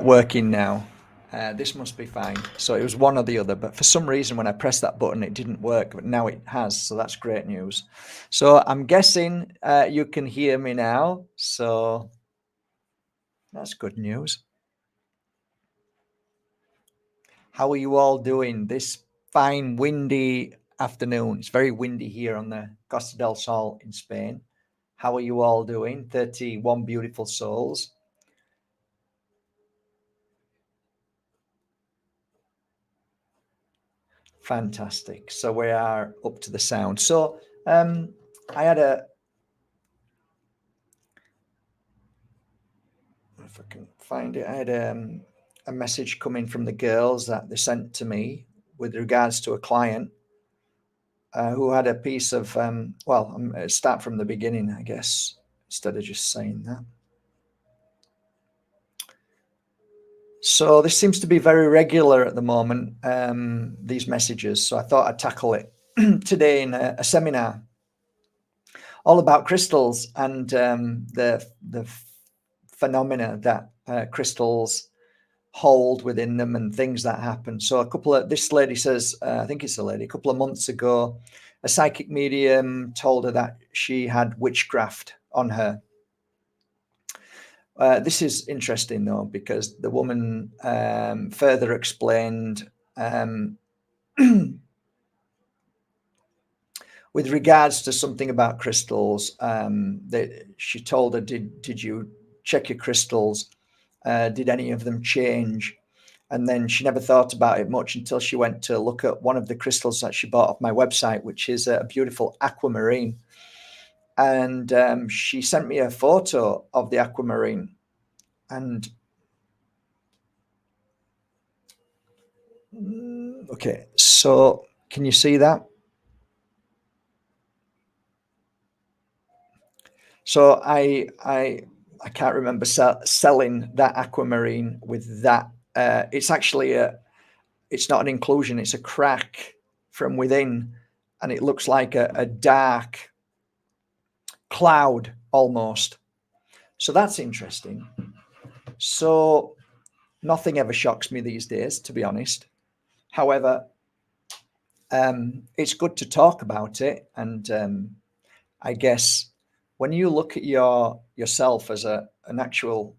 working now. This must be fine. So it was one or the other, but for some reason when I pressed that button it didn't work, but now it has, so that's great news. So I'm guessing you can hear me now, so that's good news. How are you all doing this fine windy afternoon? It's very windy here on the Costa del Sol in Spain. How are you all doing? 31 beautiful souls. Fantastic. So we are up to the sound. So I had if I can find it, I had a message coming from the girls that they sent to me with regards to a client who had a piece of, start from the beginning, I guess, instead of just saying that. So this seems to be very regular at the moment, these messages. So I thought I'd tackle it today in a seminar all about crystals and the phenomena that crystals hold within them and things that happen. So this lady says, I think it's a lady, a couple of months ago, a psychic medium told her that she had witchcraft on her. This is interesting though, because the woman further explained with regards to something about crystals, that she told her, did you check your crystals? Did any of them change? And then she never thought about it much until she went to look at one of the crystals that she bought off my website, which is a beautiful aquamarine. And she sent me a photo of the aquamarine. And okay, so can you see that? So I can't remember selling that aquamarine with that. It's actually it's not an inclusion, it's a crack from within, and it looks like a dark cloud almost. So that's interesting. So nothing ever shocks me these days, to be honest. However, it's good to talk about it, and I guess when you look at yourself as an actual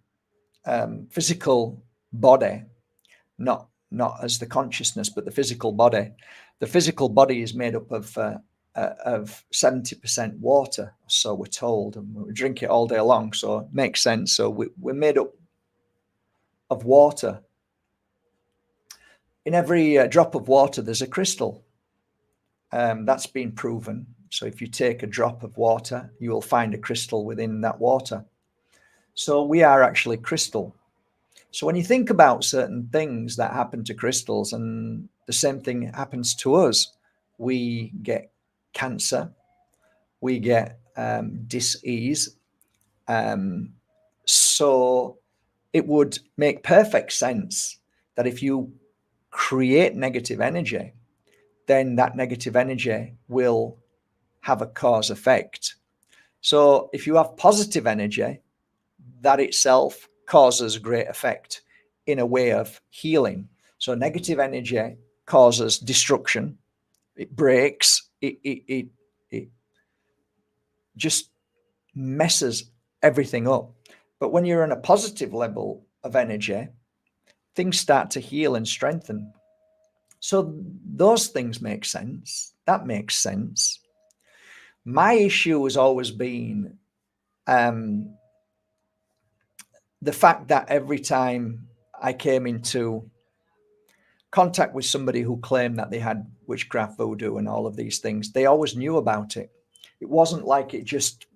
physical body, not as the consciousness, but the physical body. The physical body is made up of 70% water, so we're told, and we drink it all day long, so it makes sense. So we're made up of water. In every drop of water, there's a crystal. That's been proven. So if you take a drop of water, you will find a crystal within that water. So we are actually crystal. So when you think about certain things that happen to crystals, and the same thing happens to us, we get cancer, we get dis-ease. So it would make perfect sense that if you create negative energy, then that negative energy will have a cause effect. So if you have positive energy, that itself causes great effect in a way of healing. So negative energy causes destruction. It breaks. It just messes everything up. But when you're in a positive level of energy, things start to heal and strengthen. So those things make sense. That makes sense. My issue has always been the fact that every time I came into contact with somebody who claimed that they had witchcraft, voodoo, and all of these things, they always knew about it. It wasn't like they just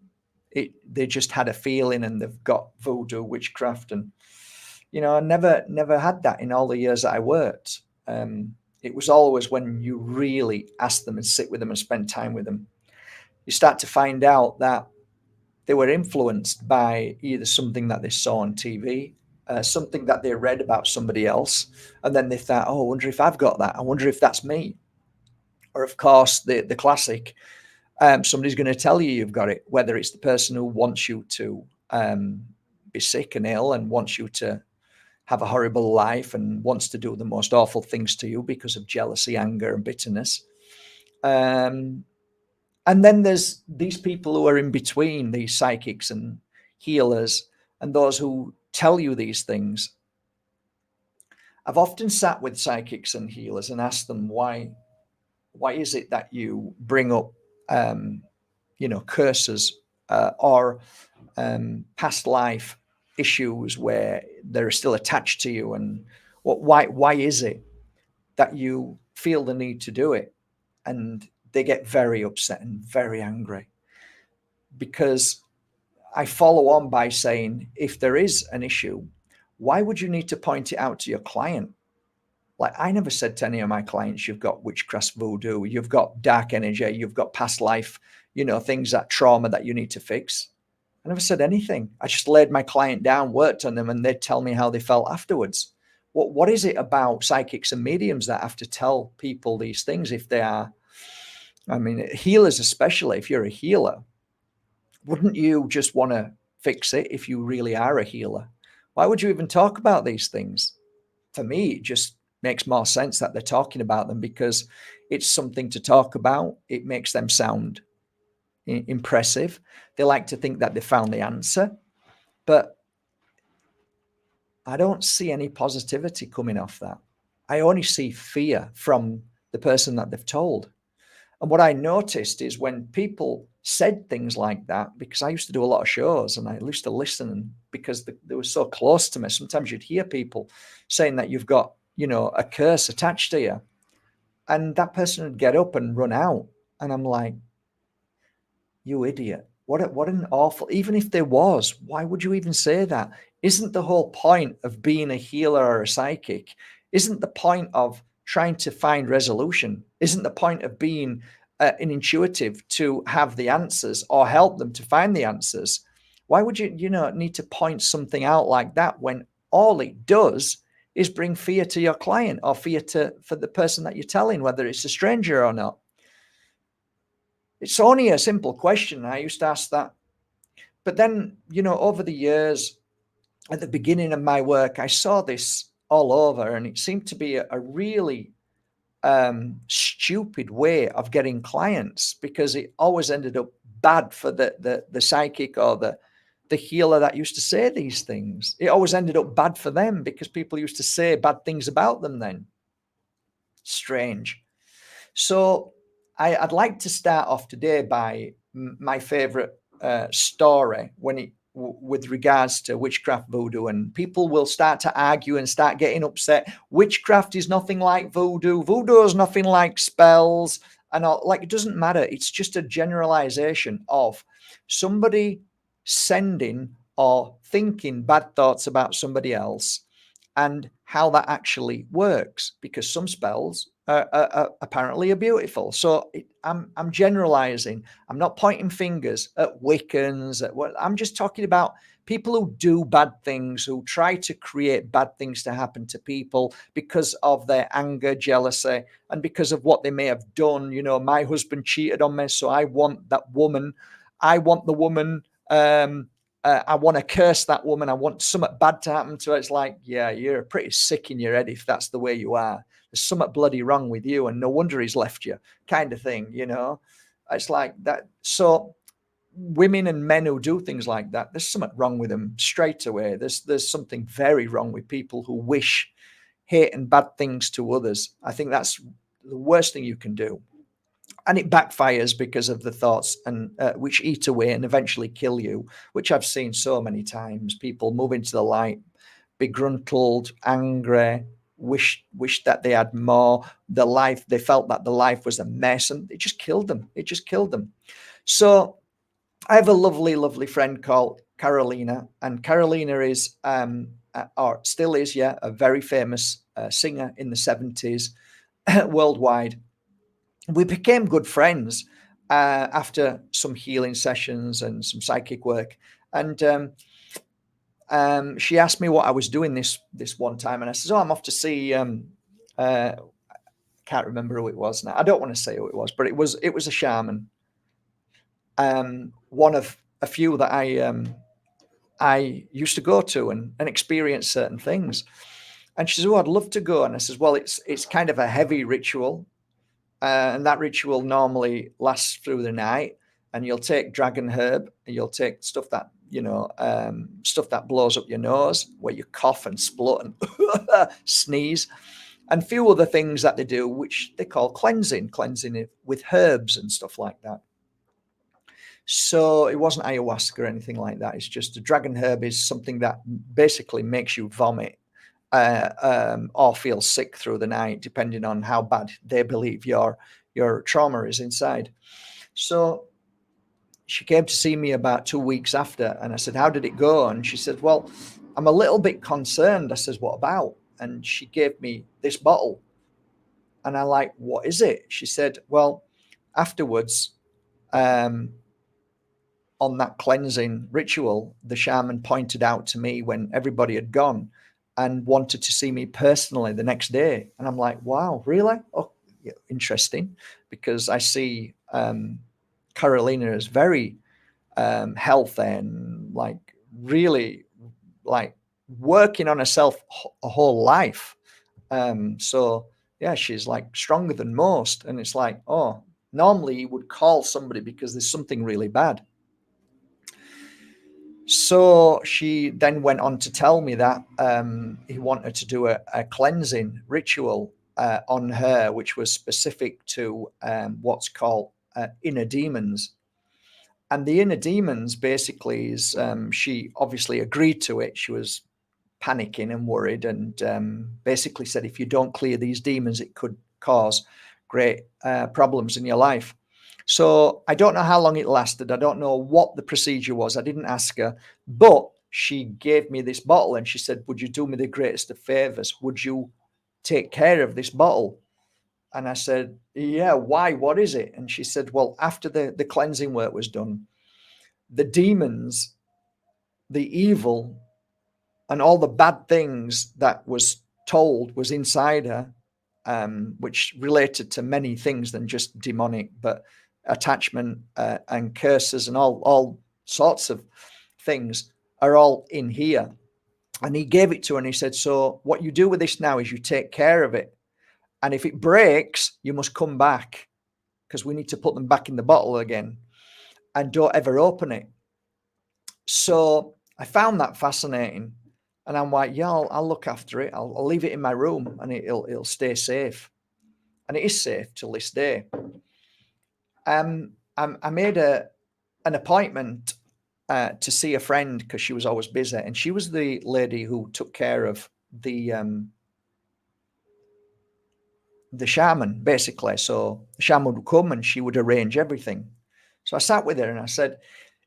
had a feeling and they've got voodoo, witchcraft, and I never had that in all the years that I worked. It was always when you really ask them and sit with them and spend time with them, you start to find out that they were influenced by either something that they saw on TV, something that they read about somebody else, and then they thought, oh, I wonder if I've got that. I wonder if that's me. Or, of course, the classic, somebody's going to tell you you've got it, whether it's the person who wants you to be sick and ill and wants you to have a horrible life and wants to do the most awful things to you because of jealousy, anger, and bitterness. And then there's these people who are in between, these psychics and healers, and those who tell you these things. I've often sat with psychics and healers and asked them, why is it that you bring up, curses or past life issues where they're still attached to you, and why is it that you feel the need to do it? And they get very upset and very angry, because I follow on by saying, if there is an issue, why would you need to point it out to your client? Like, I never said to any of my clients, you've got witchcraft, voodoo, you've got dark energy, you've got past life, things, that trauma that you need to fix. I never said anything. I just laid my client down, worked on them, and they'd tell me how they felt afterwards. What is it about psychics and mediums that have to tell people these things if they are, healers especially, if you're a healer, wouldn't you just want to fix it if you really are a healer? Why would you even talk about these things? For me, it just makes more sense that they're talking about them, because it's something to talk about. It makes them sound impressive. They like to think that they found the answer, but I don't see any positivity coming off that. I only see fear from the person that they've told. And what I noticed is when people said things like that, because I used to do a lot of shows and I used to listen, because they were so close to me, sometimes you'd hear people saying that you've got, a curse attached to you. And that person would get up and run out. And I'm like, you idiot. What an awful, even if there was, why would you even say that? Isn't the whole point of being a healer or a psychic? Isn't the point of trying to find resolution? Isn't the point of being an intuitive to have the answers or help them to find the answers? Why would you, need to point something out like that when all it does is bring fear to your client, or fear for the person that you're telling, whether it's a stranger or not? It's only a simple question. I used to ask that. But then, over the years, at the beginning of my work, I saw this all over, and it seemed to be a really stupid way of getting clients, because it always ended up bad for the psychic or the healer that used to say these things. It always ended up bad for them, because people used to say bad things about them then. Strange. So I'd like to start off today by my favorite story with regards to witchcraft, voodoo, and people will start to argue and start getting upset. Witchcraft is nothing like voodoo. Voodoo is nothing like spells, and all. Like, it doesn't matter. It's just a generalization of somebody sending or thinking bad thoughts about somebody else, and how that actually works, because some spells apparently are beautiful. So I'm generalizing. I'm not pointing fingers at Wiccans. I'm just talking about people who do bad things, who try to create bad things to happen to people because of their anger, jealousy, and because of what they may have done. My husband cheated on me, so I want that woman. I want the woman. I want to curse that woman. I want something bad to happen to her. It's like, yeah, you're pretty sick in your head if that's the way you are. There's something bloody wrong with you, and no wonder he's left you, kind of thing, It's like that. So women and men who do things like that, there's something wrong with them straight away. There's something very wrong with people who wish hate and bad things to others. I think that's the worst thing you can do. And it backfires because of the thoughts, and which eat away and eventually kill you, which I've seen so many times. People move into the light, begruntled, angry, wish that they had more. They felt that the life was a mess, and it just killed them. So I have a lovely, lovely friend called Carolina, and Carolina is, or still is, a very famous singer in the 70s worldwide. We became good friends after some healing sessions and some psychic work. And she asked me what I was doing this one time, and I said, "Oh, I'm off to see." Can't remember who it was now. I don't want to say who it was, but it was a shaman. One of a few that I used to go to and experience certain things. And she says, oh, I'd love to go. And I says, well, it's kind of a heavy ritual. And that ritual normally lasts through the night. And you'll take dragon herb, and you'll take stuff that, stuff that blows up your nose, where you cough and splut and sneeze, and a few other things that they do, which they call cleansing it with herbs and stuff like that. So it wasn't ayahuasca or anything like that. It's just a dragon herb is something that basically makes you vomit or feel sick through the night, depending on how bad they believe your trauma is inside. So she came to see me about 2 weeks after, and I said, how did it go? And she said, well, I'm a little bit concerned. I said, what about? And she gave me this bottle. And I'm like, what is it? She said, well, afterwards, on that cleansing ritual, the shaman pointed out to me when everybody had gone and wanted to see me personally the next day. And I'm like, wow, really? Oh, yeah, interesting. Because I see Carolina as very healthy and like really like working on herself a whole life. So yeah, she's like stronger than most. And it's like, oh, normally you would call somebody because there's something really bad. So she then went on to tell me that he wanted to do a cleansing ritual on her, which was specific to what's called inner demons. And the inner demons basically is, she obviously agreed to it. She was panicking and worried, and basically said, if you don't clear these demons, it could cause great problems in your life. So I don't know how long it lasted. I don't know what the procedure was. I didn't ask her, but she gave me this bottle and she said, would you do me the greatest of favors? Would you take care of this bottle? And I said, yeah, why? What is it? And she said, well, after the cleansing work was done, the demons, the evil, and all the bad things that was told was inside her, which related to many things than just demonic, but attachment and curses and all sorts of things are all in here. And he gave it to her and he said, so what you do with this now is you take care of it. And if it breaks, you must come back because we need to put them back in the bottle again, and don't ever open it. So I found that fascinating. And I'm like, yeah, I'll look after it. I'll leave it in my room and it'll stay safe. And it is safe till this day. I made an appointment to see a friend because she was always busy. And she was the lady who took care of the shaman, basically. So the shaman would come and she would arrange everything. So I sat with her and I said,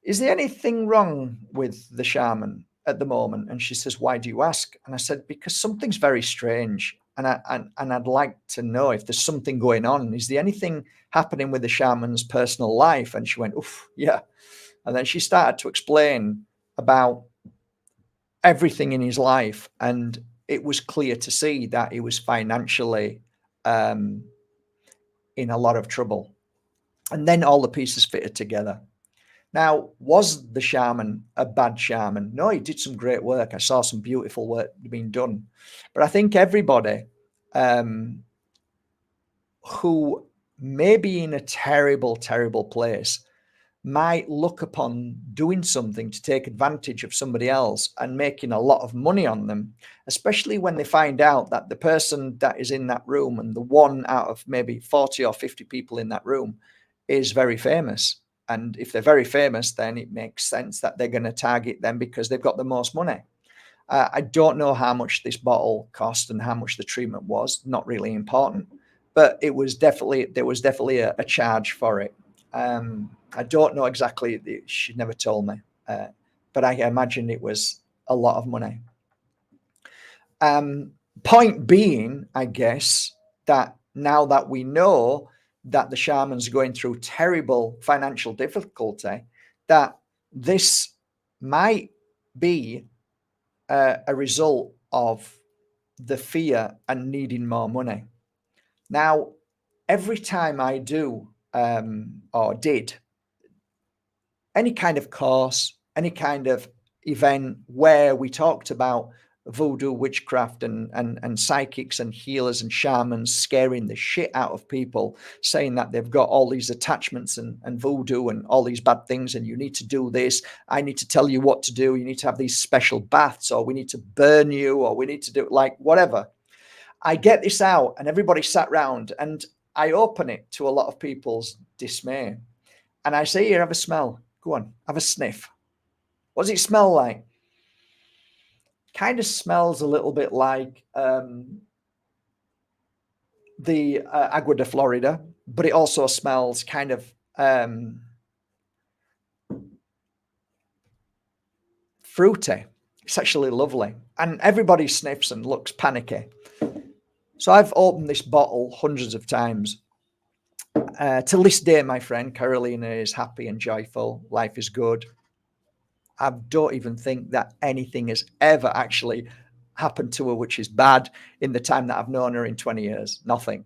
is there anything wrong with the shaman at the moment? And she says, why do you ask? And I said, because something's very strange. And I'd like to know if there's something going on. Is there anything happening with the shaman's personal life? And she went, oof, yeah. And then she started to explain about everything in his life. And it was clear to see that he was financially in a lot of trouble. And then all the pieces fitted together. Now, was the shaman a bad shaman? No, he did some great work. I saw some beautiful work being done. But I think everybody who may be in a terrible, terrible place might look upon doing something to take advantage of somebody else and making a lot of money on them, especially when they find out that the person that is in that room and the one out of maybe 40 or 50 people in that room is very famous. And if they're very famous, then it makes sense that they're going to target them because they've got the most money. I don't know how much this bottle cost and how much the treatment was. Not really important, but there was definitely a charge for it. I don't know exactly. She never told me, but I imagine it was a lot of money. Point being, I guess, that now that we know that the shaman's going through terrible financial difficulty, that this might be a result of the fear and needing more money. Now, every time I do or did any kind of course, any kind of event where we talked about voodoo, witchcraft, and psychics and healers and shamans scaring the shit out of people, saying that they've got all these attachments and voodoo and all these bad things, and you need to do this. I need to tell you what to do. You need to have these special baths, or we need to burn you, or we need to do like whatever. I get this out, and everybody sat round, and I open it to a lot of people's dismay. And I say, here, have a smell. Go on, have a sniff. What does it smell like? Kind of smells a little bit like the Agua de Florida, but it also smells kind of fruity. It's actually lovely. And everybody sniffs and looks panicky. So I've opened this bottle hundreds of times. Till this day, my friend Carolina is happy and joyful. Life is good. I don't even think that anything has ever actually happened to her, which is bad in the time that I've known her in 20 years. Nothing.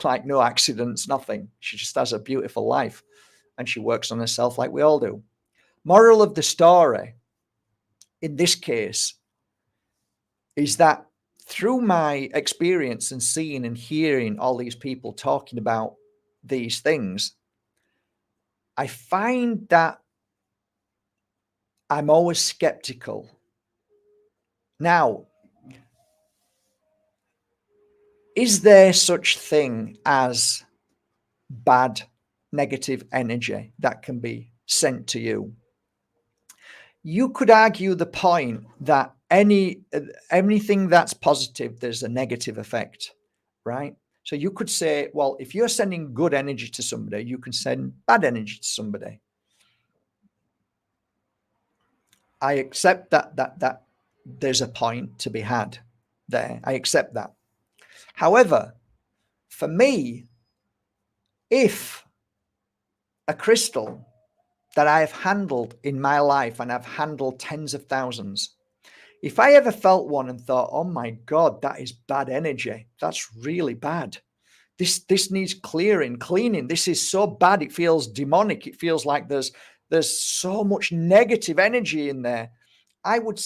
Like no accidents, nothing. She just has a beautiful life and she works on herself like we all do. Moral of the story in this case is that through my experience and seeing and hearing all these people talking about these things, I find that I'm always skeptical. Now, is there such thing as bad negative energy that can be sent to you? You could argue the point that anything that's positive, there's a negative effect, right? So you could say, well, if you're sending good energy to somebody, you can send bad energy to somebody. I accept that there's a point to be had there. I accept that. However, for me, if a crystal that I have handled in my life, and I've handled tens of thousands, if I ever felt one and thought, oh my God, that is bad energy, that's really bad. This needs cleaning. This is so bad. It feels demonic. It feels like there's so much negative energy in there. I would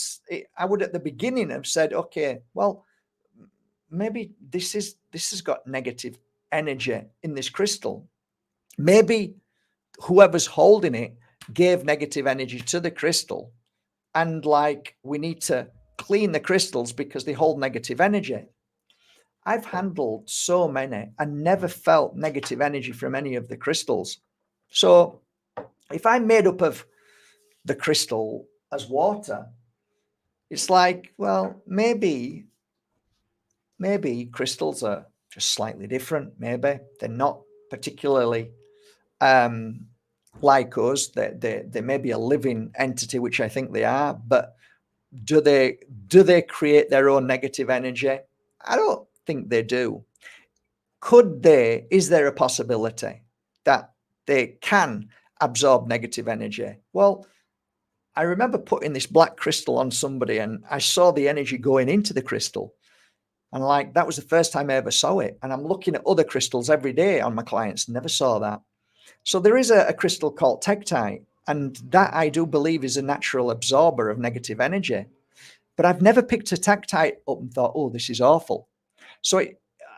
at the beginning have said, okay, well, maybe this has got negative energy in this crystal. Maybe whoever's holding it gave negative energy to the crystal, and like we need to clean the crystals because they hold negative energy. I've handled so many and never felt negative energy from any of the crystals. So if I'm made up of the crystal as water, it's like, well, maybe crystals are just slightly different. Maybe they're not particularly like us. They may be a living entity, which I think they are, but do they create their own negative energy? I don't think they do. Is there a possibility that they can absorb negative energy? Well, I remember putting this black crystal on somebody and I saw the energy going into the crystal. And like, that was the first time I ever saw it. And I'm looking at other crystals every day on my clients, never saw that. So there is a crystal called tektite, and that I do believe is a natural absorber of negative energy. But I've never picked a tektite up and thought, oh, this is awful. So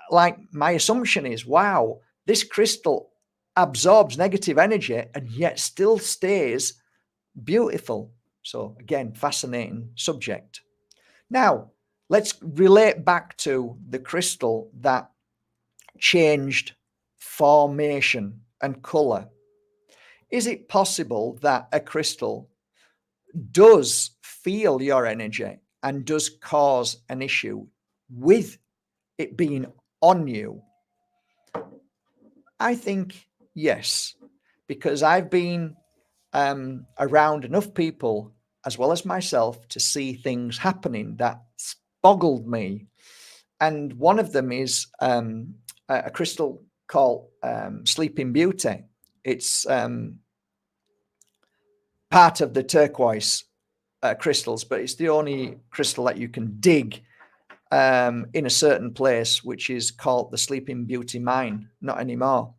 like my assumption is, wow, this crystal absorbs negative energy and yet still stays beautiful. So again, fascinating subject. Now, let's relate back to the crystal that changed formation and color. Is it possible that a crystal does feel your energy and does cause an issue with it being on you? I think yes, because I've been around enough people as well as myself to see things happening that boggled me. And one of them is a crystal called Sleeping Beauty. It's part of the turquoise crystals, but it's the only crystal that you can dig in a certain place, which is called the Sleeping Beauty Mine, not anymore.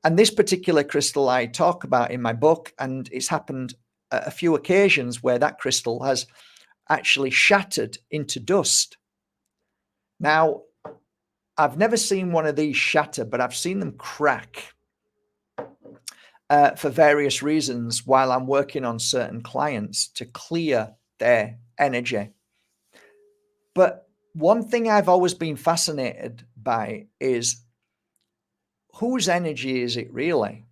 And this particular crystal I talk about in my book, and it's happened a few occasions where that crystal has actually shattered into dust. Now, I've never seen one of these shatter, but I've seen them crack for various reasons while I'm working on certain clients to clear their energy. But one thing I've always been fascinated by is, whose energy is it really?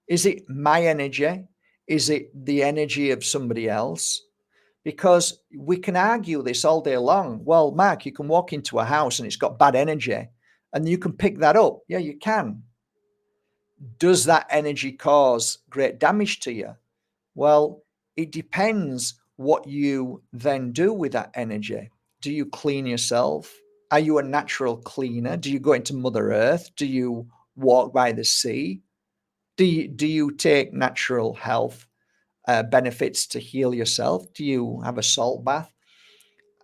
Is it my energy? Is it the energy of somebody else? Because we can argue this all day long. Well, Mark, you can walk into a house and it's got bad energy and you can pick that up. Yeah, you can. Does that energy cause great damage to you? Well, it depends what you then do with that energy. Do you clean yourself? Are you a natural cleaner? Do you go into Mother Earth? Do you walk by the sea? Do you take natural health benefits to heal yourself? Do you have a salt bath?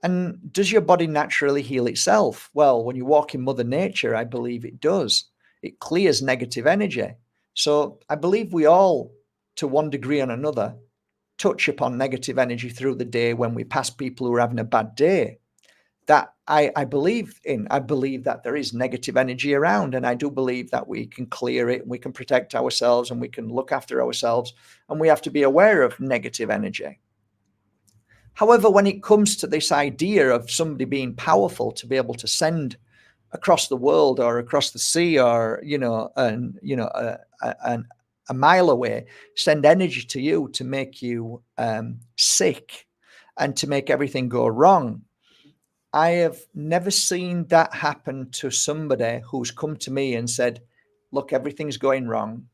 And does your body naturally heal itself? Well, when you walk in Mother Nature, I believe it does. It clears negative energy. So I believe we all, to one degree or another, touch upon negative energy through the day when we pass people who are having a bad day. That I believe in. I believe that there is negative energy around, and I do believe that we can clear it, and we can protect ourselves, and we can look after ourselves, and we have to be aware of negative energy. However, when it comes to this idea of somebody being powerful to be able to send across the world or across the sea or a mile away, send energy to you to make you sick and to make everything go wrong, I have never seen that happen to somebody who's come to me and said, look, everything's going wrong.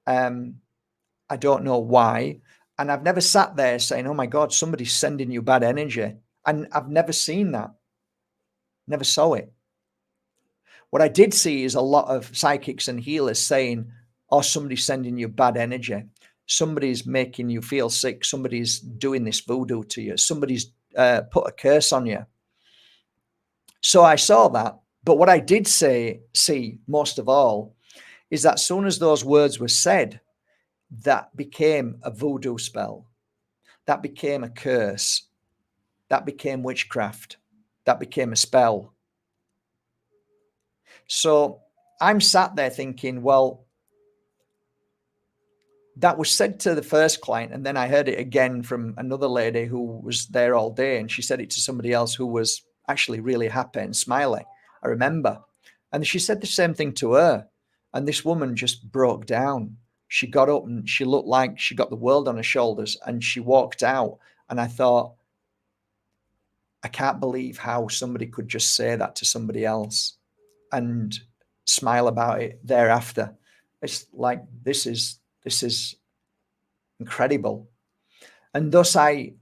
I don't know why. And I've never sat there saying, oh my God, somebody's sending you bad energy. And I've never seen that. Never saw it. What I did see is a lot of psychics and healers saying, oh, somebody's sending you bad energy. Somebody's making you feel sick. Somebody's doing this voodoo to you. Somebody's put a curse on you. So I saw that. But what I did see most of all is that as soon as those words were said, that became a voodoo spell. That became a curse. That became witchcraft. That became a spell. So I'm sat there thinking, well, that was said to the first client, and then I heard it again from another lady who was there all day, and she said it to somebody else who was actually really happy and smiling. I remember. And she said the same thing to her, and this woman just broke down. She got up and she looked like she got the world on her shoulders, and she walked out. And I thought, I can't believe how somebody could just say that to somebody else and smile about it thereafter. It's like, this is incredible. And thus I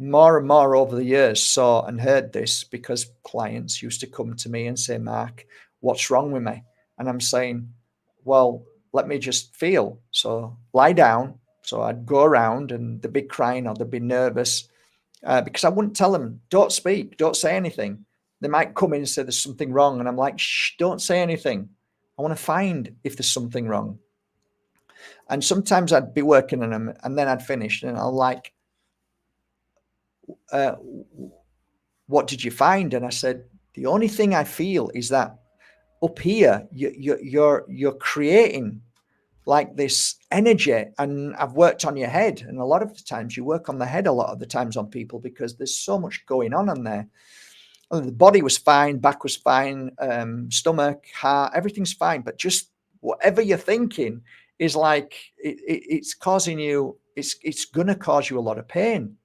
more and more over the years saw and heard this, because clients used to come to me and say, Mark, what's wrong with me? And I'm saying, well, let me just feel. So lie down. So I'd go around and they'd be crying or they'd be nervous because I wouldn't tell them, don't speak, don't say anything. They might come in and say there's something wrong. And I'm like, shh, don't say anything. I want to find if there's something wrong. And sometimes I'd be working on them and then I'd finish and I'll like, what did you find? And I said, the only thing I feel is that up here, you're creating like this energy, and I've worked on your head. And a lot of the times you work on the head a lot of the times on people because there's so much going on there. And the body was fine, back was fine, stomach, heart, everything's fine. But just whatever you're thinking is like, it's causing you, it's going to cause you a lot of pain.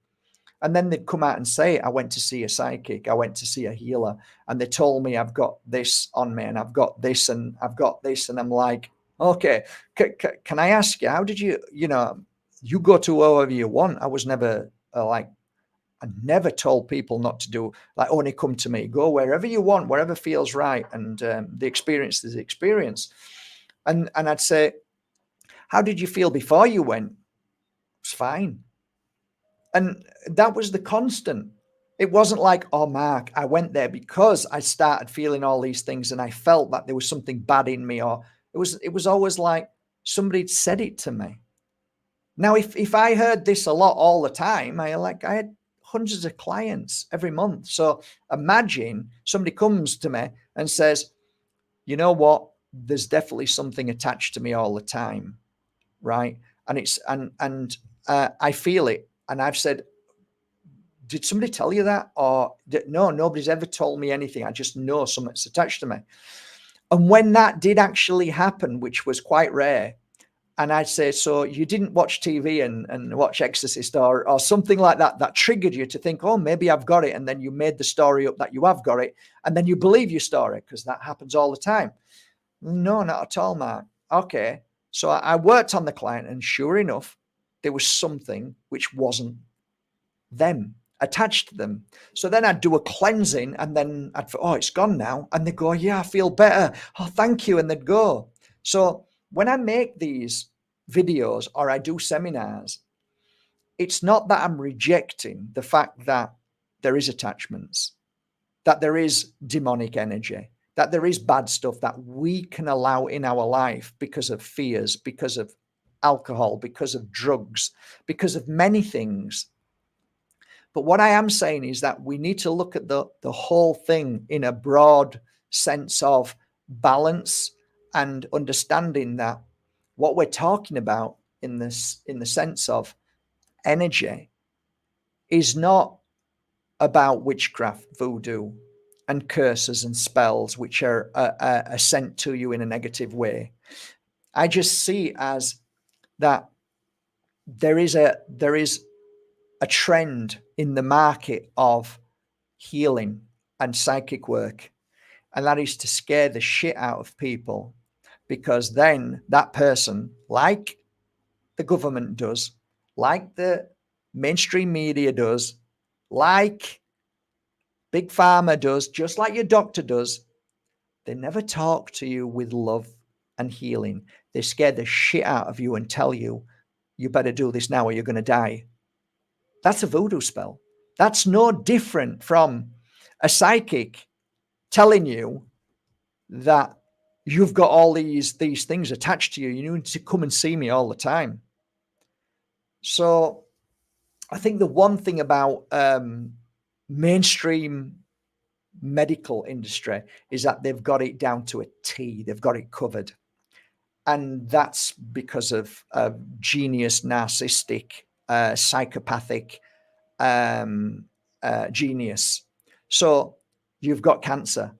And then they'd come out and say, I went to see a psychic, I went to see a healer, and they told me I've got this on me and I've got this and I've got this. And I'm like, okay, can I ask you, how did you go to whoever you want? I was never I never told people not to do, like, only come to me, go wherever you want, wherever feels right. And the experience is the experience. And I'd say, how did you feel before you went? It's fine. And that was the constant. It wasn't like, oh, Mark, I went there because I started feeling all these things and I felt that there was something bad in me. Or it was always like somebody said it to me. Now, if I heard this a lot all the time, I had hundreds of clients every month. So imagine somebody comes to me and says, you know what, there's definitely something attached to me all the time, right? And it's and I feel it. And I've said, did somebody tell you that? Or no, nobody's ever told me anything. I just know something's attached to me. And when that did actually happen, which was quite rare, and I'd say, so you didn't watch TV and watch Exorcist or something like that, that triggered you to think, oh, maybe I've got it. And then you made the story up that you have got it. And then you believe your story, because that happens all the time. No, not at all, Mark. Okay. So I worked on the client, and sure enough, there was something which wasn't them, attached to them. So then I'd do a cleansing, and then I'd, oh, it's gone now. And they'd go, yeah, I feel better. Oh, thank you. And they'd go. So when I make these videos or I do seminars, it's not that I'm rejecting the fact that there is attachments, that there is demonic energy, that there is bad stuff that we can allow in our life because of fears, because of alcohol, because of drugs, because of many things. But what I am saying is that we need to look at the whole thing in a broad sense of balance and understanding that what we're talking about in this, in the sense of energy, is not about witchcraft, voodoo, and curses and spells which are sent to you in a negative way. I just see as that there is a trend in the market of healing and psychic work, and that is to scare the shit out of people, because then that person, like the government does, like the mainstream media does, like Big Pharma does, just like your doctor does, they never talk to you with love and healing. They scare the shit out of you and tell you, you better do this now or you're going to die. That's a voodoo spell. That's no different from a psychic telling you that you've got all these things attached to you. You need to come and see me all the time. So I think the one thing about mainstream medical industry is that they've got it down to a T. They've got it covered. And that's because of genius, narcissistic, psychopathic genius. So you've got cancer.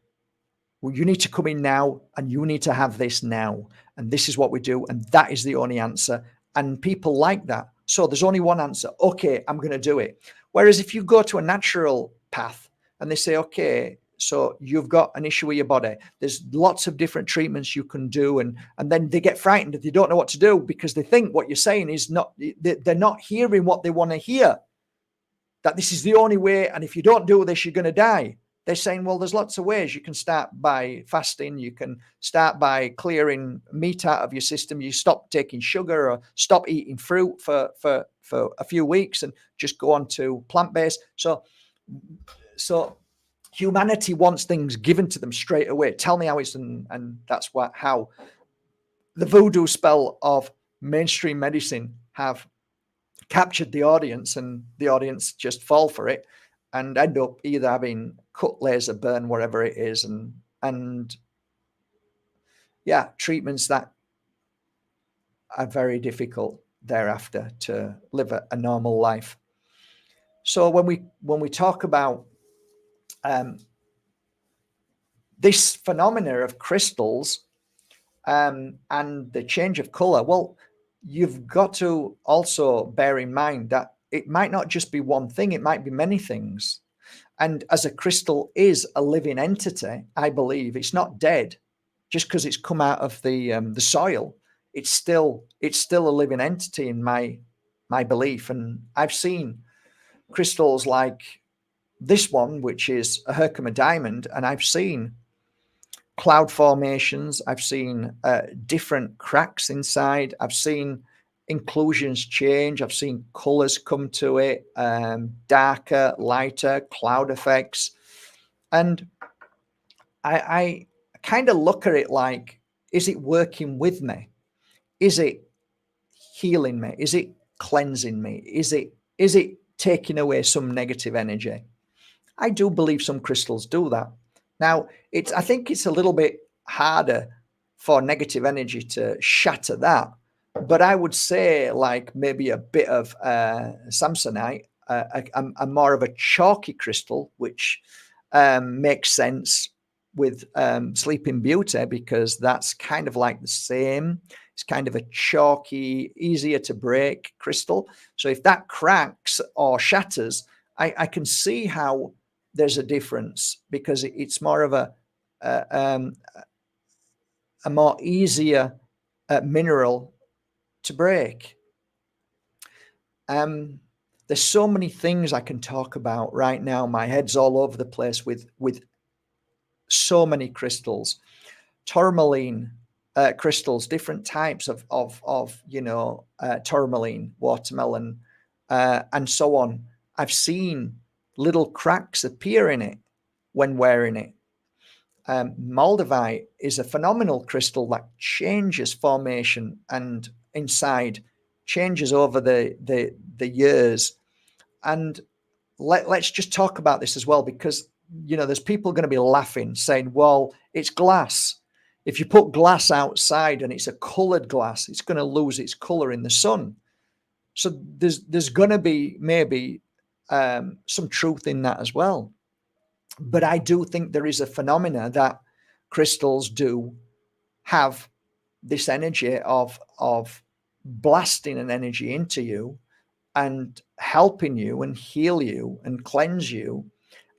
Well, you need to come in now, and you need to have this now. And this is what we do. And that is the only answer. And people like that. So there's only one answer. Okay, I'm going to do it. Whereas if you go to a natural path and they say, okay, so you've got an issue with your body, there's lots of different treatments you can do. And then they get frightened. They don't know what to do, because they think what you're saying is not, they're not hearing what they want to hear, that this is the only way. And if you don't do this, you're going to die. They're saying, well, there's lots of ways. You can start by fasting. You can start by clearing meat out of your system. You stop taking sugar or stop eating fruit for a few weeks and just go on to plant-based. So humanity wants things given to them straight away. Tell me how it's, and that's how the voodoo spell of mainstream medicine have captured the audience, and the audience just fall for it and end up either having cut, laser, burn, whatever it is, and yeah, treatments that are very difficult thereafter to live a normal life. So when we talk about this phenomena of crystals and the change of color, well, you've got to also bear in mind that it might not just be one thing, it might be many things. And as a crystal is a living entity, I believe it's not dead just because it's come out of the soil. It's still a living entity in my belief. And I've seen crystals like this one, which is a Herkimer diamond, and I've seen cloud formations. I've seen different cracks inside. I've seen inclusions change. I've seen colors come to it, darker, lighter, cloud effects. And I kind of look at it like, is it working with me? Is it healing me? Is it cleansing me? Is it taking away some negative energy? I do believe some crystals do that. Now, I think it's a little bit harder for negative energy to shatter that, but I would say like maybe a bit of Samsonite, a more of a chalky crystal, which makes sense with Sleeping Beauty, because that's kind of like the same. It's kind of a chalky, easier to break crystal. So if that cracks or shatters, I can see how there's a difference, because it's more of a more easier mineral to break. There's so many things I can talk about right now. My head's all over the place with so many crystals, tourmaline crystals, different types of tourmaline, watermelon, and so on. I've seen little cracks appear in it when wearing it. MOLDAVITE is a phenomenal crystal that changes formation and inside, changes over the years. And let's just talk about this as well, because there's people going to be laughing, saying, well, it's glass. If you put glass outside and it's a colored glass, it's going to lose its color in the sun. So there's going to be maybe some truth in that as well. But I do think there is a phenomena that crystals do have this energy of blasting an energy into you and helping you and heal you and cleanse you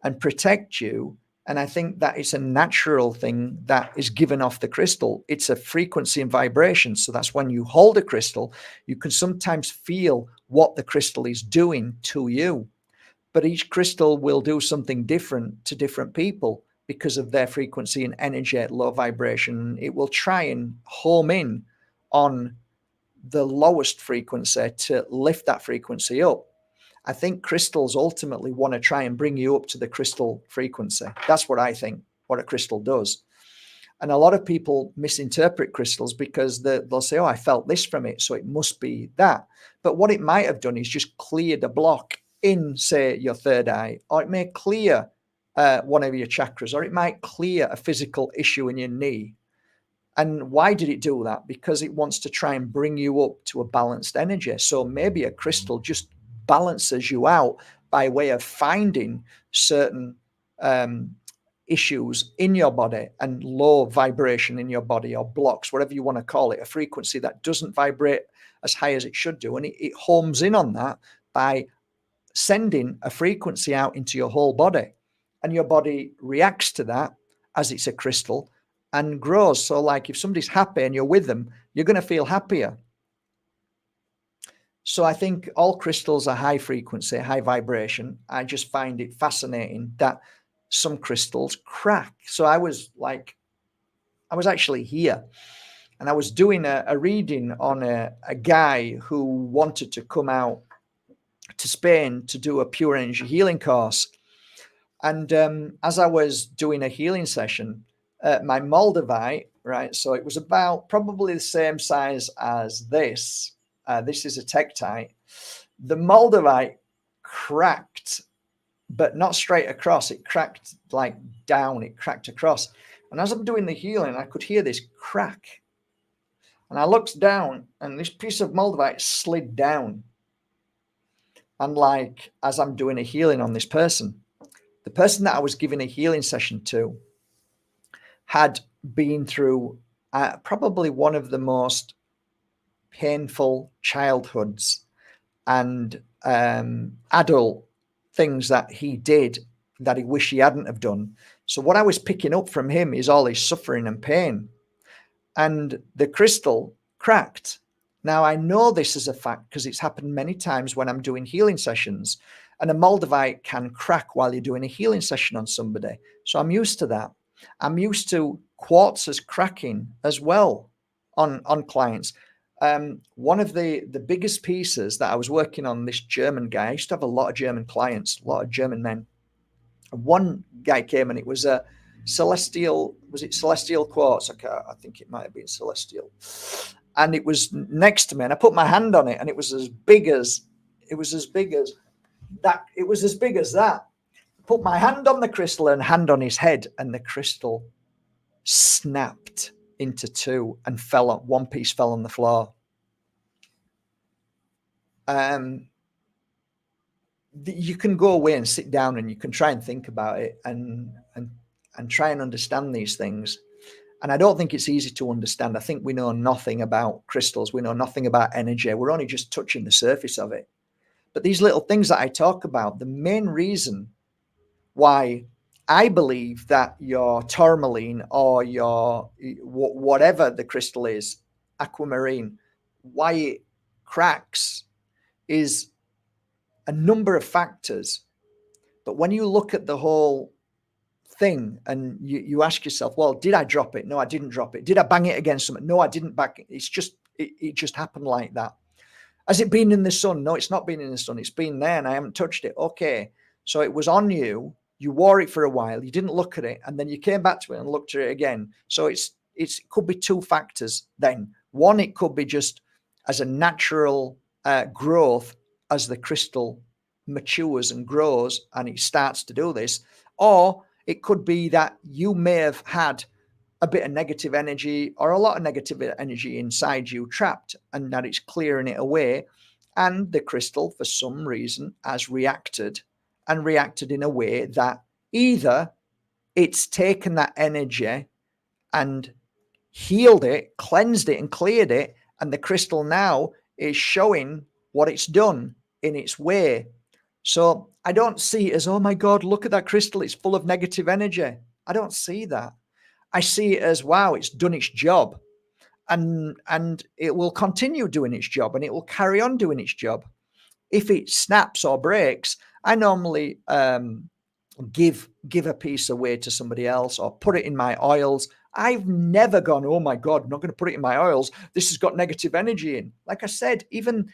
and protect you. And I think that it's a natural thing that is given off the crystal. It's a frequency and vibration. So that's when you hold a crystal, you can sometimes feel what the crystal is doing to you. But each crystal will do something different to different people because of their frequency and energy at low vibration. It will try and home in on the lowest frequency to lift that frequency up. I think crystals ultimately want to try and bring you up to the crystal frequency. That's what I think, what a crystal does. And a lot of people misinterpret crystals because they'll say, oh, I felt this from it, so it must be that. But what it might have done is just cleared a block in, say, your third eye, or it may clear one of your chakras, or it might clear a physical issue in your knee. And why did it do that? Because it wants to try and bring you up to a balanced energy. So maybe a crystal just balances you out by way of finding certain issues in your body and low vibration in your body, or blocks, whatever you want to call it, a frequency that doesn't vibrate as high as it should do. And it homes in on that by sending a frequency out into your whole body. And your body reacts to that as it's a crystal and grows. So like if somebody's happy and you're with them, you're going to feel happier. So I think all crystals are high frequency, high vibration. I just find it fascinating that some crystals crack. So I was actually here and I was doing a reading on a guy who wanted to come out to Spain to do a pure energy healing course. And as I was doing a healing session, my MOLDAVITE, right? So it was about probably the same size as this. This is a tektite. The MOLDAVITE cracked, but not straight across. It cracked like down. It cracked across. And as I'm doing the healing, I could hear this crack. And I looked down, and this piece of MOLDAVITE slid down. And like as I'm doing a healing on this person, the person that I was giving a healing session to had been through probably one of the most painful childhoods and adult things that he did that he wished he hadn't have done. So what I was picking up from him is all his suffering and pain. And the crystal cracked. Now, I know this is a fact because it's happened many times when I'm doing healing sessions, and a MOLDAVITE can crack while you're doing a healing session on somebody. So I'm used to that. I'm used to quartzes cracking as well on clients. One of the biggest pieces that I was working on, this German guy, I used to have a lot of German clients, a lot of German men. And one guy came and it was a celestial, was it celestial quartz? I think it might have been celestial. and it was next to me, and I put my hand on it, and it was as big as that. It was as big as that. Put my hand on the crystal and hand on his head, and the crystal snapped into two and fell on one piece, fell on the floor. You can go away and sit down and you can try and think about it and try and understand these things. And I don't think it's easy to understand. I think we know nothing about crystals. We know nothing about energy. We're only just touching the surface of it. But these little things that I talk about, the main reason why I believe that your tourmaline or your whatever the crystal is, aquamarine, why it cracks is a number of factors. But when you look at the whole thing and you ask yourself, well, did I drop it? No, I didn't drop it. Did I bang it against something? No, I didn't bang it. It's just, it just happened like that. Has it been in the sun? No, it's not been in the sun. It's been there and I haven't touched it. Okay. So it was on you. You wore it for a while. You didn't look at it. And then you came back to it and looked at it again. So it could be two factors then. One, it could be just as a natural growth as the crystal matures and grows and it starts to do this. Or it could be that you may have had a bit of negative energy or a lot of negative energy inside you trapped, and that it's clearing it away. And the crystal, for some reason, has reacted in a way that either it's taken that energy and healed it, cleansed it and cleared it, and the crystal now is showing what it's done in its way. So I don't see it as, oh my God, look at that crystal, it's full of negative energy. I don't see that. I see it as, wow, it's done its job, and it will continue doing its job, and it will carry on doing its job. If it snaps or breaks, I normally give a piece away to somebody else or put it in my oils. I've never gone, oh my God, I'm not going to put it in my oils. This has got negative energy in. Like I said, even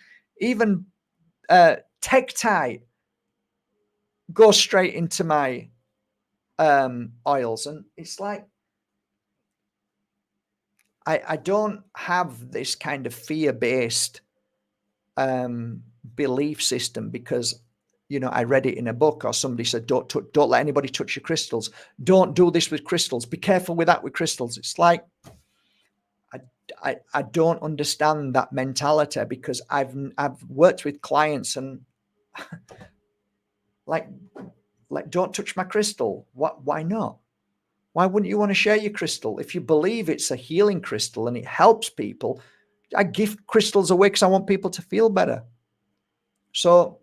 Tektite goes straight into my oils, and it's like, I don't have this kind of fear-based belief system because, you know, I read it in a book or somebody said, don't let anybody touch your crystals. Don't do this with crystals. Be careful with that with crystals. It's like, I don't understand that mentality because I've worked with clients and like, don't touch my crystal. Why not? Why wouldn't you want to share your crystal? If you believe it's a healing crystal and it helps people, I gift crystals away because I want people to feel better. So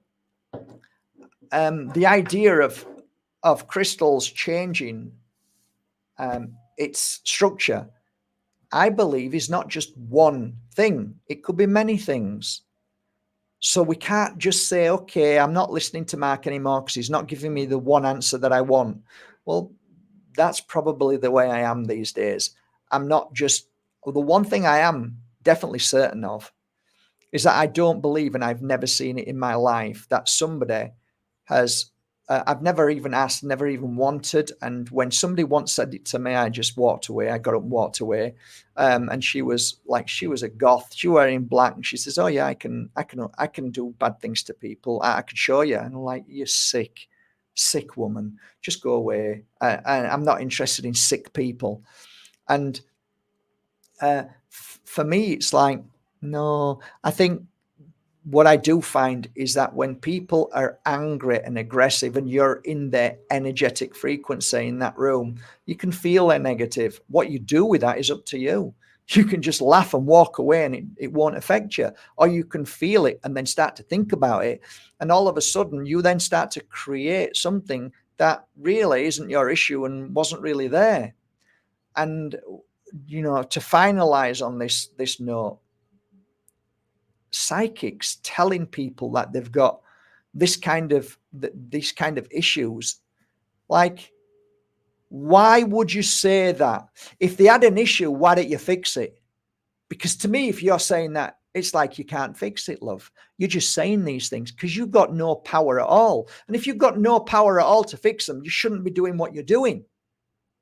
the idea of crystals changing its structure, I believe, is not just one thing. It could be many things. So we can't just say, okay, I'm not listening to Mark anymore because he's not giving me the one answer that I want. Well, that's probably the way I am these days. I'm not just, well, the one thing I am definitely certain of is that I don't believe, and I've never seen it in my life, that somebody has, I've never even asked, never even wanted. And when somebody once said it to me, I just walked away. I got up and walked away. And she was like, she was a goth. She was wearing black. And she says, oh yeah, I can do bad things to people. I can show you. And I'm like, you're sick woman. Just go away. I'm not interested in sick people. And for me, it's like, no, I think what I do find is that when people are angry and aggressive and you're in their energetic frequency in that room, you can feel they're negative. What you do with that is up to you. You can just laugh and walk away and it won't affect you. Or you can feel it and then start to think about it. And all of a sudden, you then start to create something that really isn't your issue and wasn't really there. And, you know, to finalize on this note, psychics telling people that they've got this kind of issues, like, why would you say that? If they had an issue, why don't you fix it? Because to me, if you're saying that, it's like you can't fix it, love. You're just saying these things because you've got no power at all. And if you've got no power at all to fix them, you shouldn't be doing what you're doing.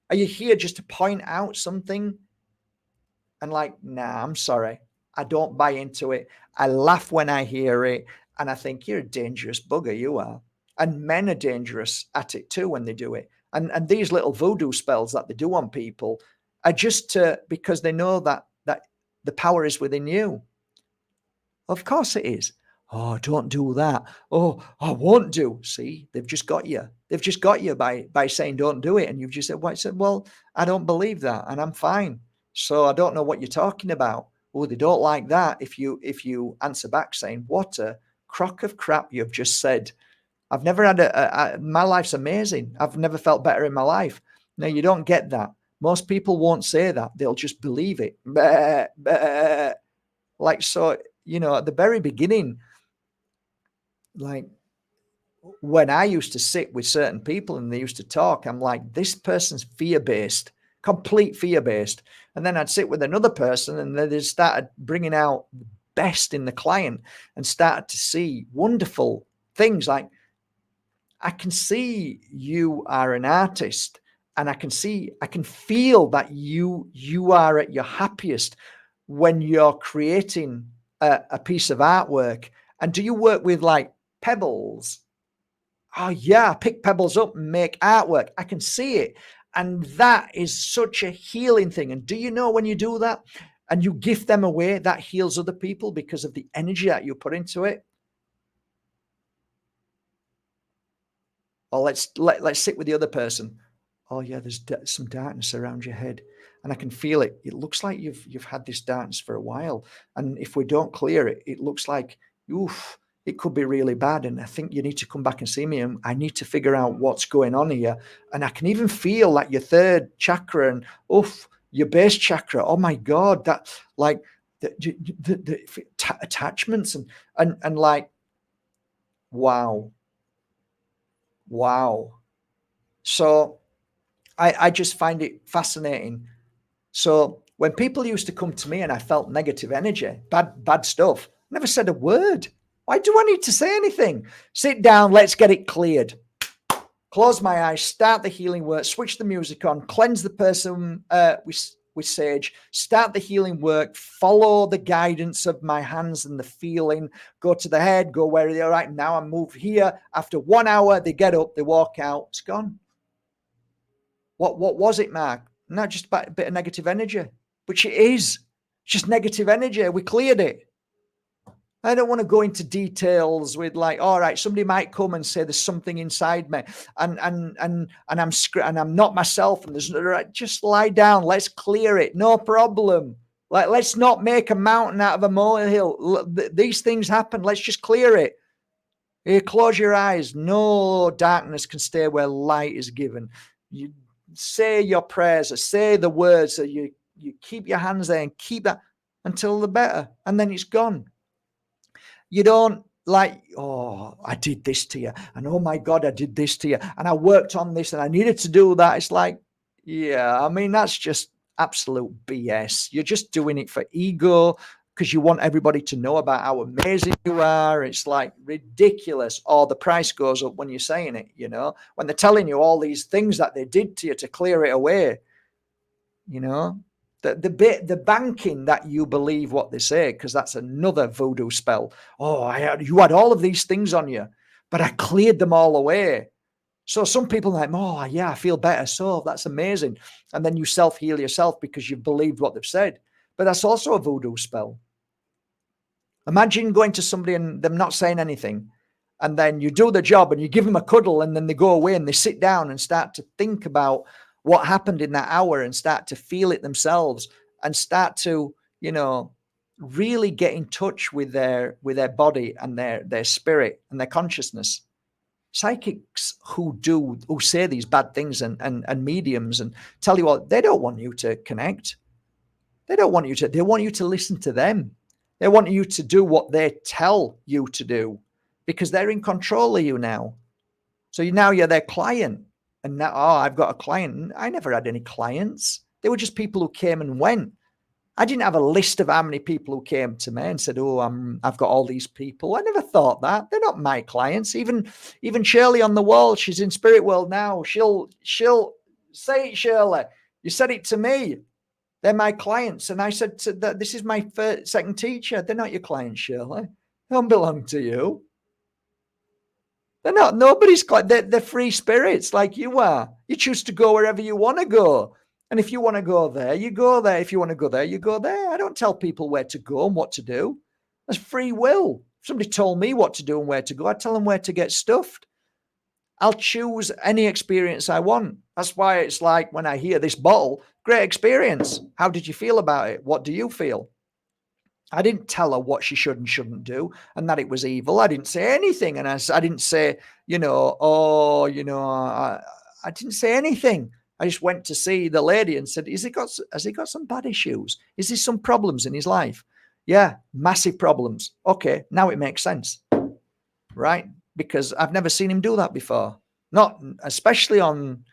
Are you here just to point out something and like, nah, I'm sorry, I don't buy into it. I laugh when I hear it. And I think, you're a dangerous bugger, you are. And men are dangerous at it too when they do it. And these little voodoo spells that they do on people are just because they know that the power is within you. Of course it is. Oh, don't do that. Oh, I won't do. See, they've just got you. They've just got you by saying don't do it. And you've just said, well, I don't believe that and I'm fine. So I don't know what you're talking about. Oh, they don't like that. If you answer back saying, what a crock of crap you've just said. I've never had my life's amazing. I've never felt better in my life. No, you don't get that. Most people won't say that. They'll just believe it. Bah, bah. Like, so, at the very beginning, like when I used to sit with certain people and they used to talk, I'm like, this person's fear-based, complete fear-based. And then I'd sit with another person and they started bringing out the best in the client and started to see wonderful things. Like, I can see you are an artist and I can feel that you are at your happiest when you're creating a piece of artwork. And do you work with like pebbles? Oh yeah, I pick pebbles up and make artwork. I can see it. And that is such a healing thing. And do you know when you do that and you gift them away, that heals other people because of the energy that you put into it? Or let's sit with the other person. Oh yeah, there's some darkness around your head, and I can feel it. It looks like you've had this darkness for a while, and if we don't clear it, it looks like, oof, it could be really bad. And I think you need to come back and see me, and I need to figure out what's going on here. And I can even feel like your third chakra and your base chakra. Oh my God, that like the attachments and like, wow. So I just find it fascinating. So when people used to come to me and I felt negative energy, bad stuff, I never said a word. Why do I need to say anything? Sit down, let's get it cleared. Close my eyes, start the healing work, switch the music on, cleanse the person with sage, start the healing work, follow the guidance of my hands and the feeling, go to the head, go where they're right. Now I move here. After 1 hour, they get up, they walk out, it's gone. What was it, Mark? Not just a bit of negative energy, which it is. Just negative energy. We cleared it. I don't want to go into details with like, all right, somebody might come and say there's something inside me, and I'm not myself, and there's just lie down. Let's clear it. No problem. Like, let's not make a mountain out of a molehill. These things happen. Let's just clear it. Here, close your eyes. No darkness can stay where light is given. You say your prayers, or say the words, that you keep your hands there and keep that until the better, and then it's gone. You don't like, oh, I did this to you, and oh my God, I did this to you, and I worked on this, and I needed to do that. It's like, yeah, I mean, that's just absolute BS. You're just doing it for ego because you want everybody to know about how amazing you are. It's like ridiculous. Or the price goes up when you're saying it, when they're telling you all these things that they did to you to clear it away, the banking that you believe what they say, because that's another voodoo spell. Oh, you had all of these things on you, but I cleared them all away. So some people are like, oh yeah, I feel better. So that's amazing. And then you self-heal yourself because you've believed what they've said. But that's also a voodoo spell. Imagine going to somebody and them not saying anything, and then you do the job and you give them a cuddle, and then they go away and they sit down and start to think about what happened in that hour and start to feel it themselves and start to, really get in touch with their body and their spirit and their consciousness. Psychics who say these bad things and mediums and tell you what, they don't want you to connect. They want you to listen to them. They want you to do what they tell you to do because they're in control of you now. So now you're their client. And now, I've got a client. I never had any clients. They were just people who came and went. I didn't have a list of how many people who came to me and said, I've got all these people. I never thought that. They're not my clients. Even Shirley on the wall, she's in Spirit World now. She'll say it, Shirley. You said it to me. They're my clients. And I said to that, this is my second teacher. They're not your clients, Shirley. They don't belong to you. They're not nobody's client. They're free spirits like you are. You choose to go wherever you want to go. And if you want to go there, you go there. If you want to go there, you go there. I don't tell people where to go and what to do. That's free will. If somebody told me what to do and where to go, I tell them where to get stuffed. I'll choose any experience I want. That's why it's like when I hear this bottle, great experience. How did you feel about it? What do you feel? I didn't tell her what she should and shouldn't do and that it was evil. I didn't say anything. And I didn't say, I didn't say anything. I just went to see the lady and said, has he got some bad issues? Is there some problems in his life? Yeah, massive problems. Okay, now it makes sense, right? Because I've never seen him do that before. Not especially on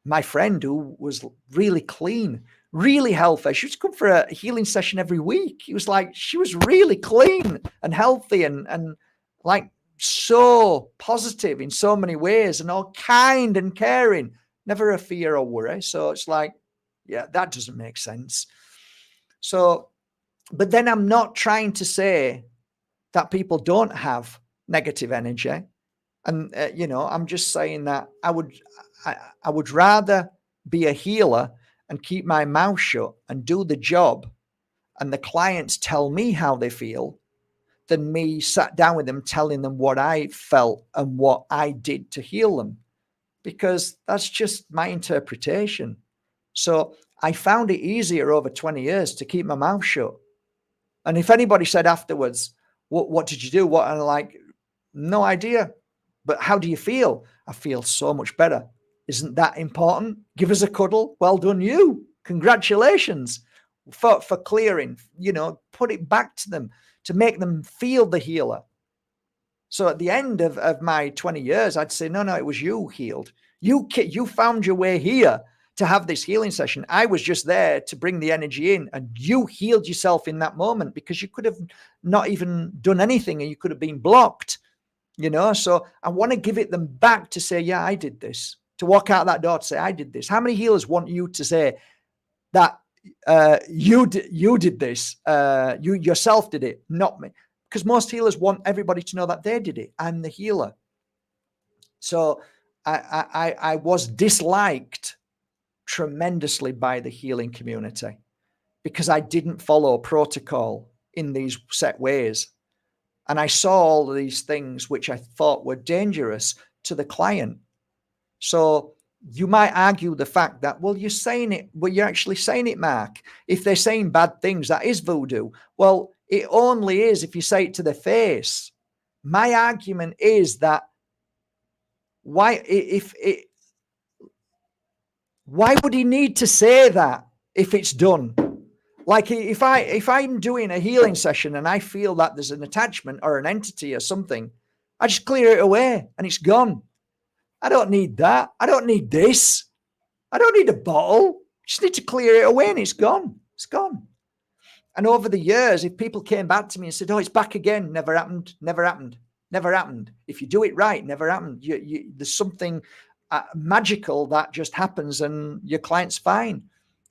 my friend who was really clean, really healthy. She used to come for a healing session every week. It was like she was really clean and healthy and like so positive in so many ways and all kind and caring. Never a fear or worry. So it's like, yeah, that doesn't make sense. So, but then I'm not trying to say that people don't have negative energy. And, I'm just saying that I would rather be a healer and keep my mouth shut and do the job and the clients tell me how they feel than me sat down with them telling them what I felt and what I did to heal them, because that's just my interpretation. So I found it easier over 20 years to keep my mouth shut. And if anybody said afterwards, what did you do? What? And I'm like, no idea. But how do you feel? I feel so much better. Isn't that important? Give us a cuddle. Well done, you. Congratulations for clearing, put it back to them to make them feel the healer. So at the end of my 20 years, I'd say, no, it was you who healed. You found your way here to have this healing session. I was just there to bring the energy in, and you healed yourself in that moment because you could have not even done anything and you could have been blocked, So I want to give it them back to say, yeah, I did this. To walk out that door to say, I did this. How many healers want you to say that you did this? You yourself did it, not me. Because most healers want everybody to know that they did it. I'm the healer. So I was disliked tremendously by the healing community because I didn't follow protocol in these set ways. And I saw all of these things which I thought were dangerous to the client. So you might argue the fact that, well, you're saying it, but you're actually saying it, Mark. If they're saying bad things, that is voodoo. Well, it only is if you say it to their face. My argument is that why would he need to say that if it's done? Like if I'm doing a healing session and I feel that there's an attachment or an entity or something, I just clear it away and it's gone. I don't need that. I don't need this. I don't need a bottle. I just need to clear it away and it's gone. It's gone. And over the years, if people came back to me and said, oh, it's back again, never happened, never happened, never happened. If you do it right, never happened. There's something magical that just happens and your client's fine.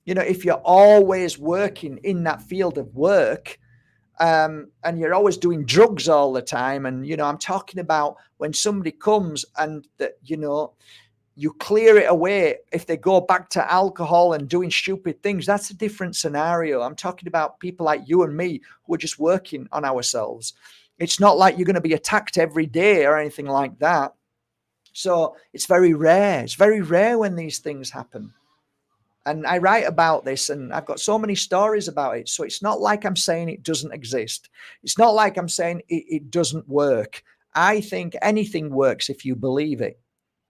If you're always working in that field of work, and you're always doing drugs all the time. And, I'm talking about when somebody comes and, you clear it away. If they go back to alcohol and doing stupid things, that's a different scenario. I'm talking about people like you and me who are just working on ourselves. It's not like you're going to be attacked every day or anything like that. So it's very rare. It's very rare when these things happen. And I write about this and I've got so many stories about it. So it's not like I'm saying it doesn't exist. It's not like I'm saying it doesn't work. I think anything works if you believe it.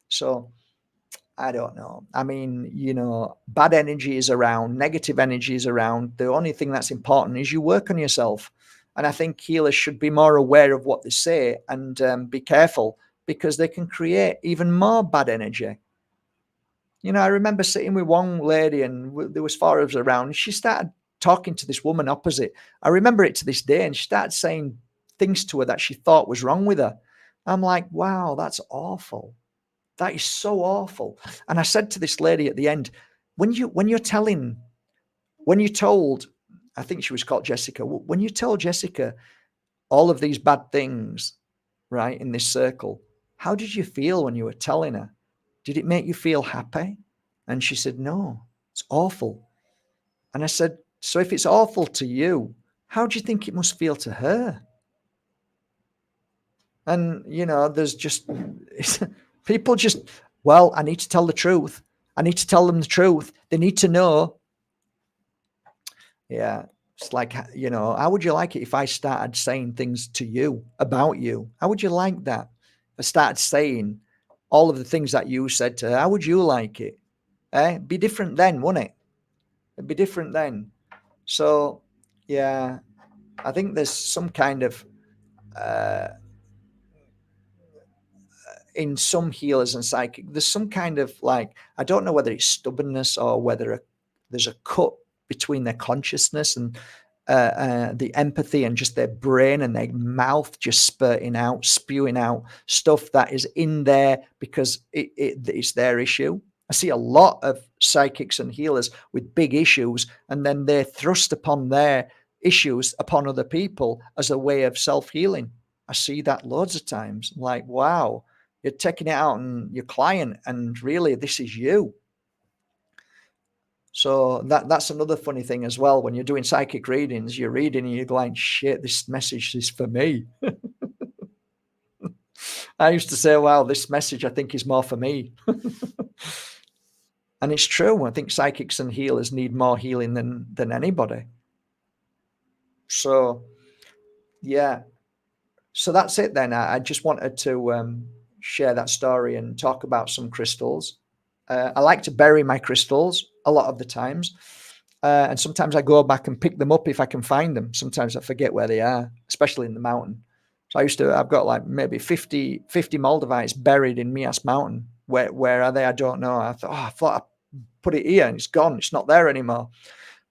So I don't know. I mean, bad energy is around, negative energy is around. The only thing that's important is you work on yourself. And I think healers should be more aware of what they say and be careful because they can create even more bad energy. I remember sitting with one lady and there was four of us around and she started talking to this woman opposite. I remember it to this day, and she started saying things to her that she thought was wrong with her. I'm like, wow, that's awful. That is so awful. And I said to this lady at the end, when you're telling When you told, I think she was called Jessica, when you told Jessica all of these bad things, right, in this circle, how did you feel when you were telling her? Did it make you feel happy? And she said, no, it's awful. And I said, so if it's awful to you, how do you think it must feel to her? And, you know, there's just people just, well, I need to tell the truth. I need to tell them the truth. They need to know. Yeah. It's like, you know, how would you like it if I started saying things to you about you? How would you like that? If I started saying all of the things that you said to her, how would you like it? It'd be different then, wouldn't it? It'd be different then. So, yeah, I think there's some kind of, uh, in some healers and psychic, there's some kind of like, I don't know whether it's stubbornness or whether there's a cut between their consciousness and the empathy and just their brain and their mouth just spewing out stuff that is in there because it's their issue. I see a lot of psychics and healers with big issues, and then they thrust upon their issues upon other people as a way of self-healing. I see that loads of times. I'm like, wow, you're taking it out on your client, and really, this is you. So that's another funny thing as well. When you're doing psychic readings, you're reading and you're going, shit, this message is for me. I used to say, wow, this message I think is more for me. And it's true. I think psychics and healers need more healing than anybody. So, yeah. So that's it then. I just wanted to share that story and talk about some crystals. I like to bury my crystals a lot of the times. And sometimes I go back and pick them up if I can find them. Sometimes I forget where they are, especially in the mountain. So I've got like maybe 50 Moldavites buried in Mias Mountain. Where are they? I don't know. I thought I put it here and it's gone. It's not there anymore.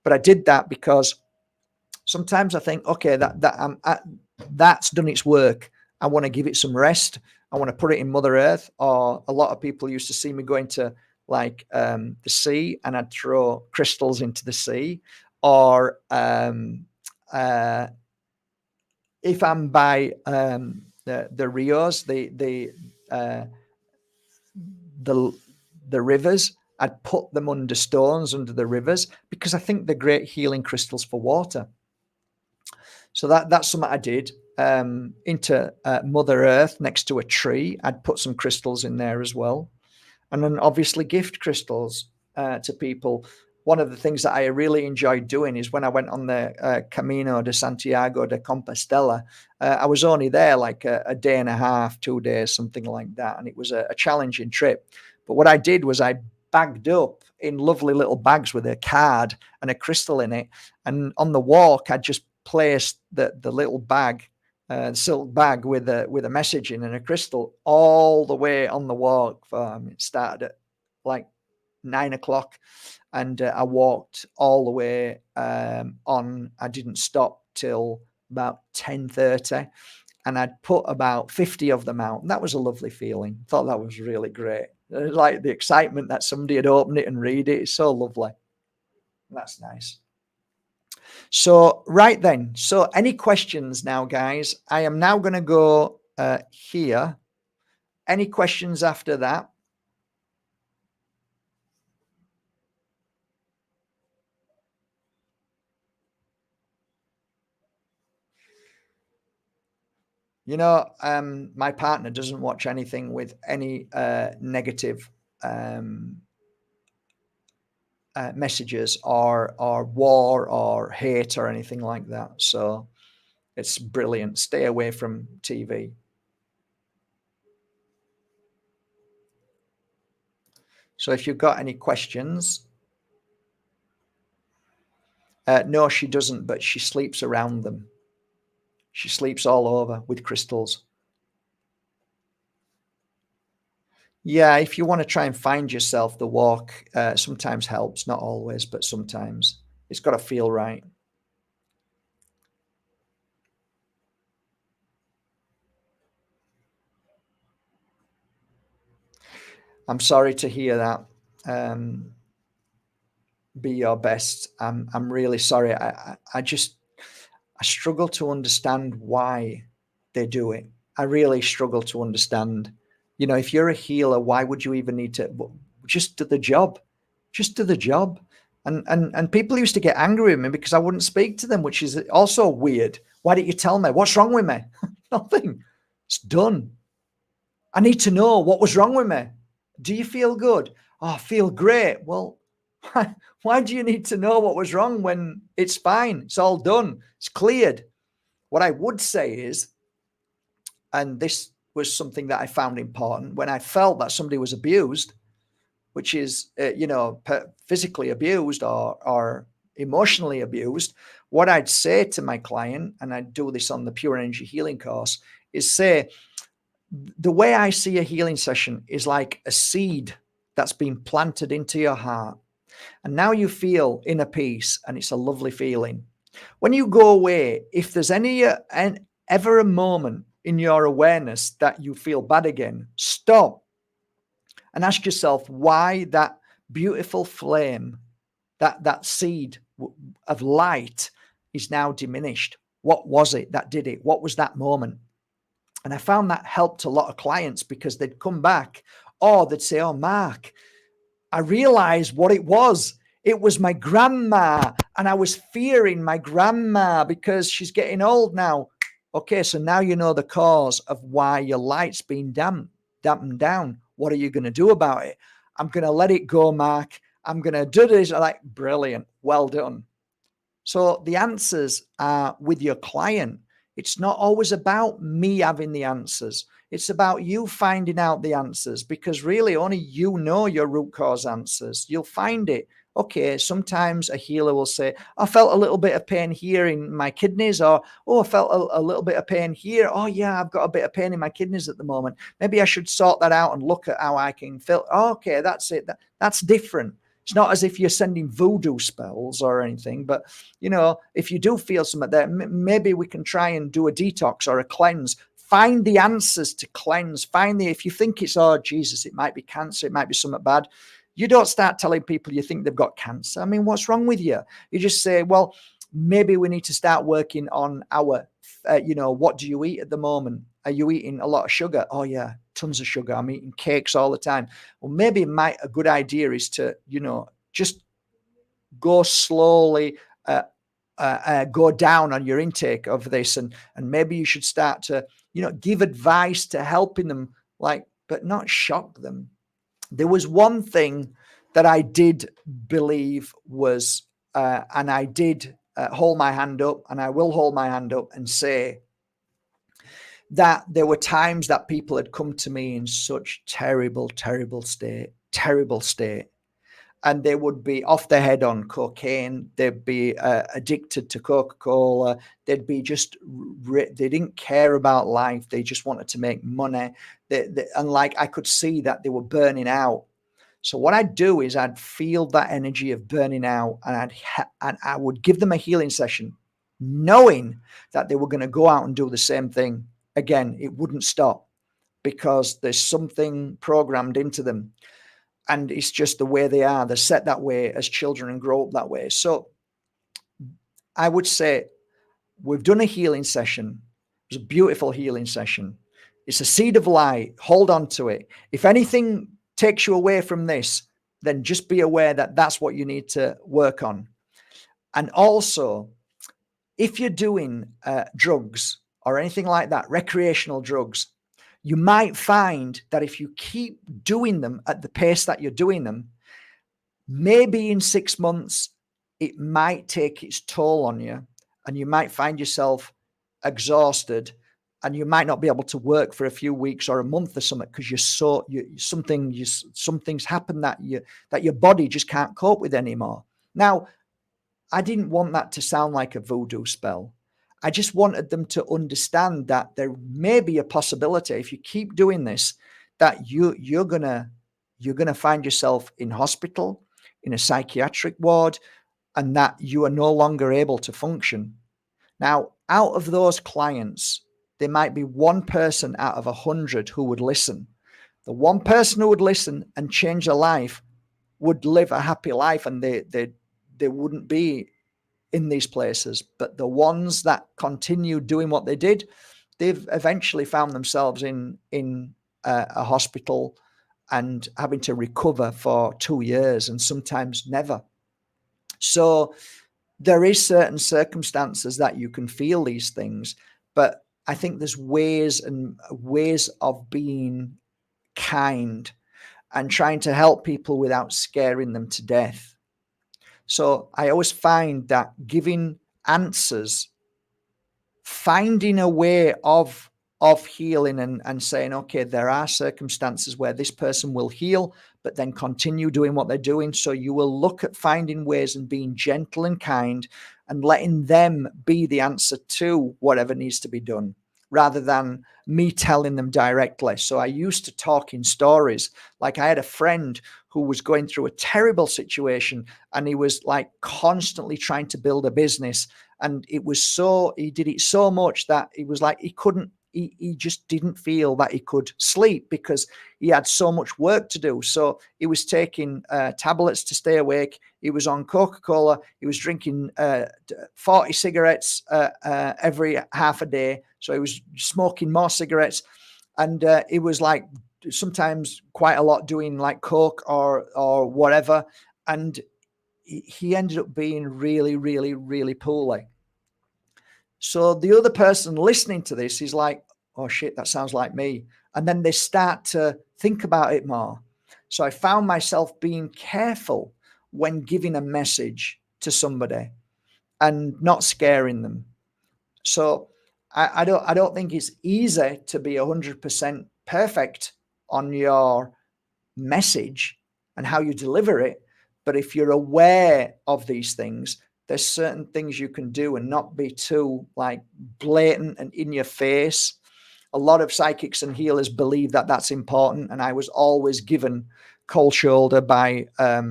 But I did that because sometimes I think, okay, that's done its work. I want to give it some rest. I want to put it in Mother Earth. Or a lot of people used to see me going to like the sea, and I'd throw crystals into the sea. Or uh, if I'm by the rios, uh, the the rivers, I'd put them under stones under the rivers because I think they're great healing crystals for water. So that's something I did. Into Mother Earth next to a tree, I'd put some crystals in there as well, and then obviously gift crystals to people. One of the things that I really enjoyed doing is when I went on the Camino de Santiago de Compostela. I was only there like a day and a half, 2 days, something like that, and it was a challenging trip. But what I did was I bagged up in lovely little bags with a card and a crystal in it, and on the walk I just placed the little bag, silk bag with a message in and a crystal all the way on the walk. It started at like 9 o'clock, and I walked all the way on. I didn't stop till about 10:30, and I'd put about 50 of them out. And that was a lovely feeling. Thought that was really great. Like the excitement that somebody had opened it and read it. It's so lovely. That's nice. So, right then. So, any questions now, guys? I am now going to go here. Any questions after that? You know, my partner doesn't watch anything with any negative messages or war or hate or anything like that. So it's brilliant. Stay away from TV. So if you've got any questions, no, she doesn't, but she sleeps around them. She sleeps all over with crystals. Yeah, if you want to try and find yourself, the walk sometimes helps, not always, but sometimes. It's got to feel right. I'm sorry to hear that. Um, be your best. I'm really sorry. I struggle to understand why they do it. I really struggle to understand. You know, if you're a healer, why would you even need to just do the job? Just do the job. And people used to get angry with me because I wouldn't speak to them, which is also weird. Why didn't you tell me? What's wrong with me? Nothing. It's done. I need to know what was wrong with me. Do you feel good? Oh, I feel great. Well, why do you need to know what was wrong when it's fine? It's all done. It's cleared. What I would say is, and this was something that I found important, when I felt that somebody was abused, which is, physically abused or emotionally abused, what I'd say to my client, and I do this on the Pure Energy Healing course, is say, the way I see a healing session is like a seed that's been planted into your heart. And now you feel inner peace, and it's a lovely feeling. When you go away, if there's ever a moment in your awareness that you feel bad again, stop and ask yourself why that beautiful flame, that seed of light is now diminished. What was it that did it? What was that moment? And I found that helped a lot of clients, because they'd come back or they'd say, oh, Mark, I realized what it was. It was my grandma, and I was fearing my grandma because she's getting old now. Okay, so now you know the cause of why your light's been dampened down. What are you going to do about it? I'm going to let it go, Mark. I'm going to do this. Like, brilliant. Well done. So the answers are with your client. It's not always about me having the answers. It's about you finding out the answers, because really only you know your root cause answers. You'll find it. Okay, sometimes a healer will say, I felt a little bit of pain here in my kidneys, or, oh, I felt a little bit of pain here. Oh, yeah, I've got a bit of pain in my kidneys at the moment. Maybe I should sort that out and look at how I can feel. Oh, okay, that's it. That's different. It's not as if you're sending voodoo spells or anything, but, if you do feel something there, maybe we can try and do a detox or a cleanse. Find the answers to cleanse. If you think it's, oh, Jesus, it might be cancer, it might be something bad. You don't start telling people you think they've got cancer. I mean, what's wrong with you? You just say, well, maybe we need to start working on our, what do you eat at the moment? Are you eating a lot of sugar? Oh, yeah, tons of sugar. I'm eating cakes all the time. Well, maybe a good idea is to, just go slowly, go down on your intake of this. And maybe you should start to, give advice to helping them, but not shock them. There was one thing that I did believe was, and I did hold my hand up, and I will hold my hand up and say that there were times that people had come to me in such terrible state, and they would be off their head on cocaine. They'd be addicted to Coca-Cola. They'd be they didn't care about life. They just wanted to make money. And I could see that they were burning out. So what I'd do is I'd feel that energy of burning out, and I would give them a healing session, knowing that they were going to go out and do the same thing again. It wouldn't stop, because there's something programmed into them. And it's just the way they are. They're set that way as children and grow up that way. So I would say we've done a healing session. It was a beautiful healing session. It's a seed of light. Hold on to it. If anything takes you away from this, then just be aware that that's what you need to work on. And also, if you're doing drugs or anything like that, recreational drugs, you might find that if you keep doing them at the pace that you're doing them, maybe in 6 months, it might take its toll on you, and you might find yourself exhausted, and you might not be able to work for a few weeks or a month or something, because something's happened that your body just can't cope with anymore. Now, I didn't want that to sound like a voodoo spell. I just wanted them to understand that there may be a possibility, if you keep doing this, that you're gonna find yourself in hospital, in a psychiatric ward, and that you are no longer able to function. Now, out of those clients, there might be one person out of 100 who would listen. The one person who would listen and change their life would live a happy life, and they wouldn't be in these places. But the ones that continued doing what they did, they've eventually found themselves in a hospital and having to recover for 2 years and sometimes never. So there is certain circumstances that you can feel these things, but I think there's ways of being kind and trying to help people without scaring them to death. So I always find that giving answers, finding a way of healing and saying, okay, there are circumstances where this person will heal, but then continue doing what they're doing. So you will look at finding ways and being gentle and kind and letting them be the answer to whatever needs to be done, rather than me telling them directly. So I used to talk in stories. Like I had a friend who was going through a terrible situation, and he was like constantly trying to build a business. And it was so, he did it so much that he was like, he just didn't feel that he could sleep because he had so much work to do. So he was taking tablets to stay awake. He was on Coca-Cola. He was drinking 40 cigarettes every half a day. So he was smoking more cigarettes. And it was like sometimes quite a lot doing like Coke or whatever. And he ended up being really, really, really poorly. So the other person listening to this is like, oh shit, that sounds like me. And then they start to think about it more. So I found myself being careful when giving a message to somebody and not scaring them. So I don't think it's easy to be 100% perfect on your message and how you deliver it. But if you're aware of these things, there's certain things you can do and not be too like blatant and in your face. A lot of psychics and healers believe that that's important. And I was always given cold shoulder by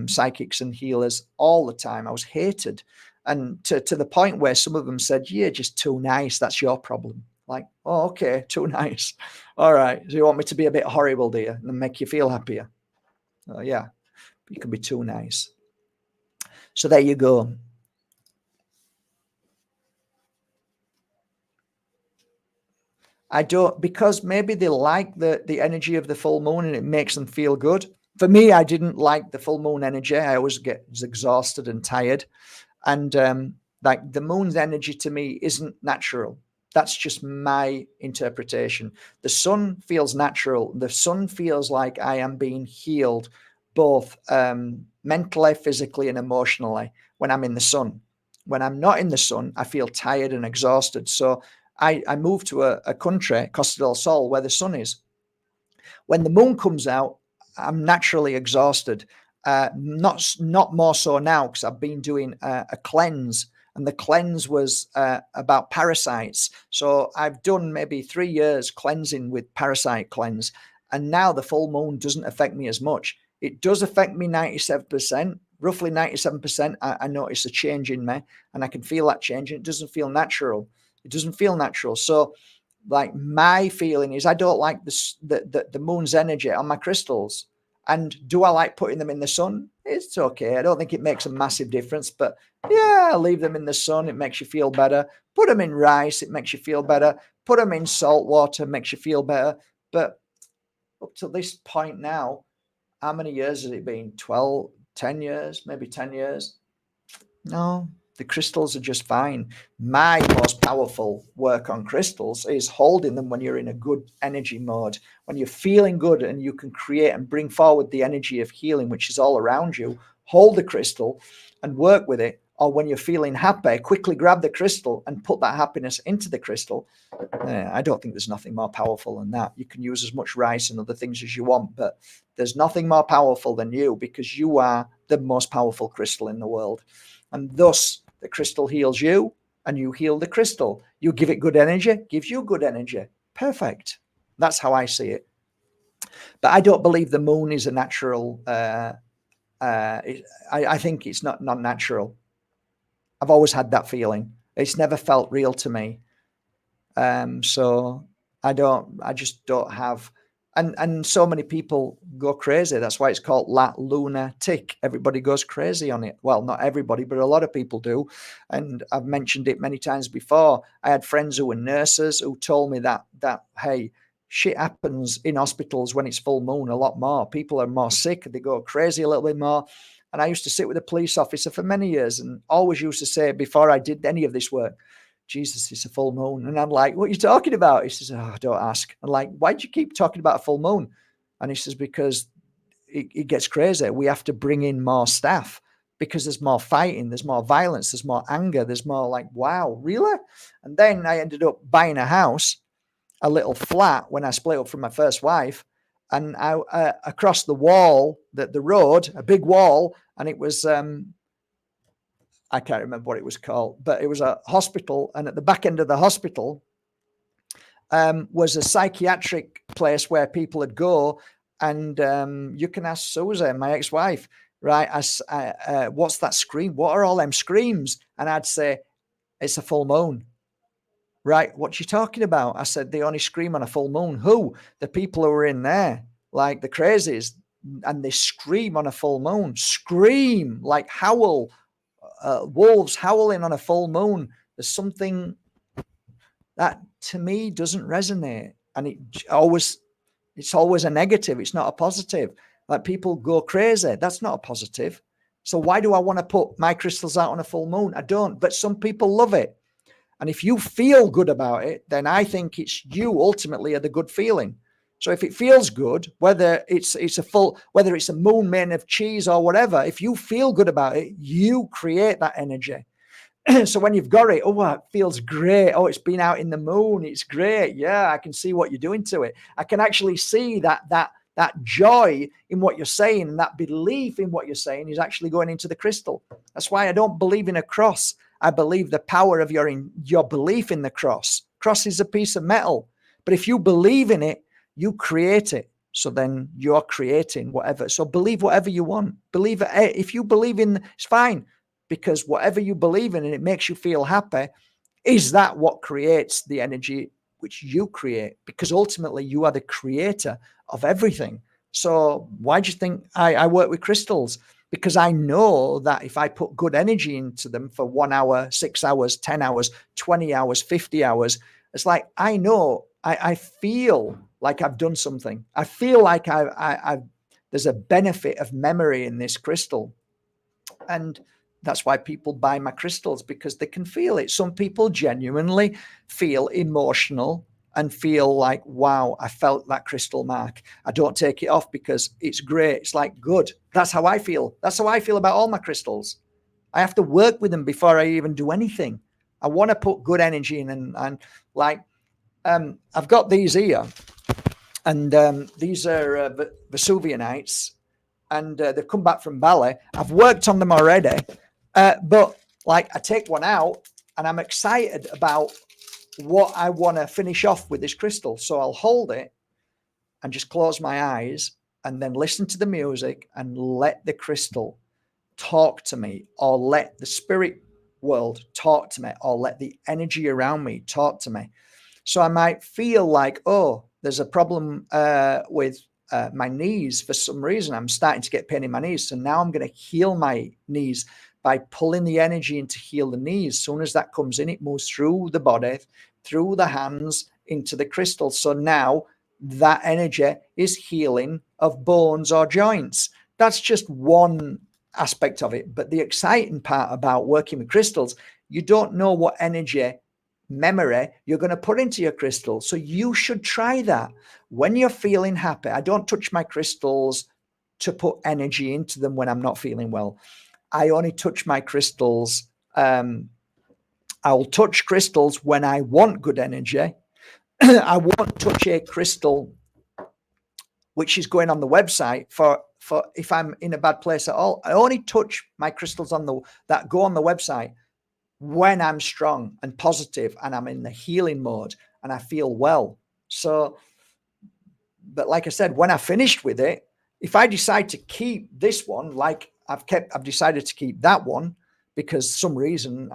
psychics and healers all the time. I was hated. And to the point where some of them said, you're just too nice. That's your problem. Like, oh, okay, too nice. All right. So you want me to be a bit horrible, do you? And make you feel happier? Oh, yeah, you can be too nice. So there you go. I don't, because maybe they like the energy of the full moon and it makes them feel good. For me, I didn't like the full moon energy. I always get exhausted and tired. And like the moon's energy to me isn't natural. That's just my interpretation. The sun feels natural. The sun feels like I am being healed both mentally, physically, and emotionally when I'm in the sun. When I'm not in the sun, I feel tired and exhausted. So I moved to a country, Costa del Sol, where the sun is. When the moon comes out, I'm naturally exhausted. Not more so now because I've been doing a cleanse, and the cleanse was about parasites. So I've done maybe 3 years cleansing with parasite cleanse, and now the full moon doesn't affect me as much. It does affect me 97%, roughly 97%. I notice a change in me, and I can feel that change, and it doesn't feel natural. It doesn't feel natural. So like my feeling is I don't like the moon's energy on my crystals. And do I like putting them in the sun? It's okay. I don't think it makes a massive difference, but yeah, leave them in the sun. It makes you feel better. Put them in rice. It makes you feel better. Put them in salt water. Makes you feel better. But up to this point now, how many years has it been? 12, 10 years, maybe 10 years. No, the crystals are just fine. My most powerful work on crystals is holding them when you're in a good energy mode, when you're feeling good and you can create and bring forward the energy of healing, which is all around you. Hold the crystal and work with it. Or when you're feeling happy, quickly grab the crystal and put that happiness into the crystal. I don't think there's nothing more powerful than that. You can use as much rice and other things as you want, but there's nothing more powerful than you, because you are the most powerful crystal in the world. And thus, the crystal heals you and you heal the crystal. You give it good energy, gives you good energy. Perfect. That's how I see it. But I don't believe the moon is a natural. I think it's not natural. I've always had that feeling. It's never felt real to me. So I just don't have And so many people go crazy. That's why it's called lunatic. Everybody goes crazy on it. Well, not everybody, but a lot of people do. And I've mentioned it many times before. I had friends who were nurses who told me that hey, shit happens in hospitals when it's full moon a lot more. People are more sick. They go crazy a little bit more. And I used to sit with a police officer for many years and always used to say before I did any of this work, Jesus, it's a full moon. And I'm like, what are you talking about? He says, oh, don't ask. I'm like, why do you keep talking about a full moon? And he says, because it gets crazy. We have to bring in more staff because there's more fighting, there's more violence, there's more anger, there's more like, wow, really? And then I ended up buying a house, a little flat when I split up from my first wife. And I across the wall, the road, a big wall, and it was I can't remember what it was called, but it was a hospital. And at the back end of the hospital was a psychiatric place where people would go. And you can ask Susan, my ex-wife, right? What's that scream? What are all them screams? And I'd say, it's a full moon. Right, what you talking about? I said, they only scream on a full moon. Who? The people who are in there, like the crazies, and they scream on a full moon. Scream, like howl. Wolves howling on a full moon. There's something that to me doesn't resonate, and it's always a negative. It's not a positive. Like people go crazy. That's not a positive. So why do I want to put my crystals out on a full moon? I don't, but some people love it. And if you feel good about it, then I think it's you ultimately are the good feeling. So if it feels good, whether it's a moon made of cheese or whatever, if you feel good about it, you create that energy. So when you've got it, oh, it feels great. Oh, it's been out in the moon. It's great. Yeah, I can see what you're doing to it. I can actually see that joy in what you're saying, and that belief in what you're saying is actually going into the crystal. That's why I don't believe in a cross. I believe the power of your belief in the cross. Cross is a piece of metal, but if you believe in it, you create it. So then you're creating whatever. So believe whatever you want. Believe it. If you believe in, it's fine, because whatever you believe in and it makes you feel happy, is that what creates the energy which you create? Because ultimately you are the creator of everything. So why do you think I work with crystals? Because I know that if I put good energy into them for 1 hour, 6 hours, 10 hours, 20 hours, 50 hours, it's like, I know, I feel like I've done something. I feel like there's a benefit of memory in this crystal. And that's why people buy my crystals, because they can feel it. Some people genuinely feel emotional and feel like, wow, I felt that crystal, Mark. I don't take it off because it's great. It's like, good. That's how I feel. That's how I feel about all my crystals. I have to work with them before I even do anything. I want to put good energy in, and like, I've got these here, and these are Vesuvianites, and they've come back from Bali. I've worked on them already, but like I take one out and I'm excited about what I want to finish off with this crystal. So I'll hold it and just close my eyes and then listen to the music and let the crystal talk to me, or let the spirit world talk to me, or let the energy around me talk to me. So I might feel like, oh, there's a problem with my knees for some reason. I'm starting to get pain in my knees. So now I'm going to heal my knees by pulling the energy in to heal the knees. As soon as that comes in, it moves through the body, through the hands, into the crystal. So now that energy is healing of bones or joints. That's just one aspect of it. But the exciting part about working with crystals, you don't know what energy, memory you're going to put into your crystal. So you should try that when you're feeling happy. I don't touch my crystals to put energy into them when I'm not feeling well. I only touch my crystals. I'll touch crystals when I want good energy. I won't touch a crystal which is going on the website for if I'm in a bad place at all. I only touch my crystals that go on the website when I'm strong and positive and I'm in the healing mode and I feel well. So, but like I said, when I finished with it, if I decide to keep this one, like I've decided to keep that one because some reason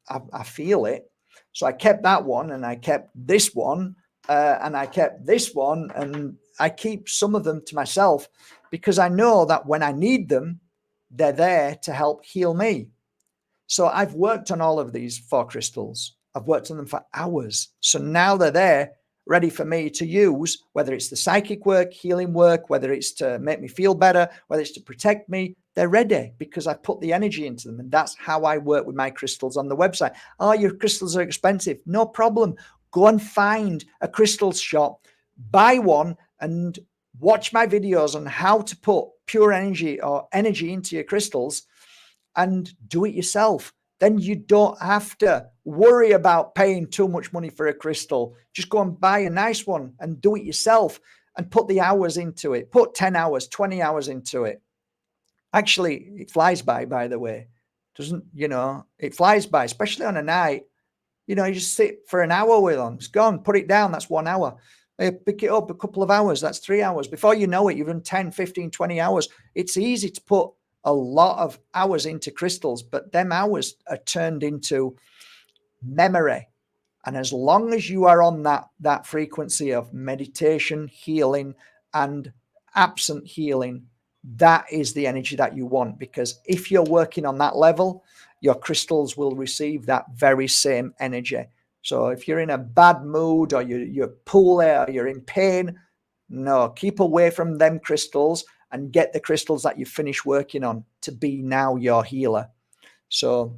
I feel it. So I kept that one and I kept this one. and I kept this one, and I keep some of them to myself because I know that when I need them, they're there to help heal me. So I've worked on all of these 4 crystals. I've worked on them for hours. So now they're there ready for me to use, whether it's the psychic work, healing work, whether it's to make me feel better, whether it's to protect me. They're ready because I put the energy into them. And that's how I work with my crystals on the website. Oh, your crystals are expensive. No problem. Go and find a crystals shop, buy one, and watch my videos on how to put pure energy or energy into your crystals and do it yourself. Then you don't have to worry about paying too much money for a crystal. Just go and buy a nice one and do it yourself and put the hours into it. Put 10 hours, 20 hours into it. Actually, it flies by the way. Doesn't, it flies by, especially on a night. You just sit for an hour with them. It's gone. Put it down. That's 1 hour. Pick it up a couple of hours. That's 3 hours. Before you know it, you've done 10, 15, 20 hours. It's easy to put a lot of hours into crystals, but them hours are turned into memory. And as long as you are on that frequency of meditation, healing, and absent healing, that is the energy that you want. Because if you're working on that level, your crystals will receive that very same energy. So if you're in a bad mood or you're poorly or you're in pain, no, keep away from them crystals and get the crystals that you finish working on to be now your healer. So,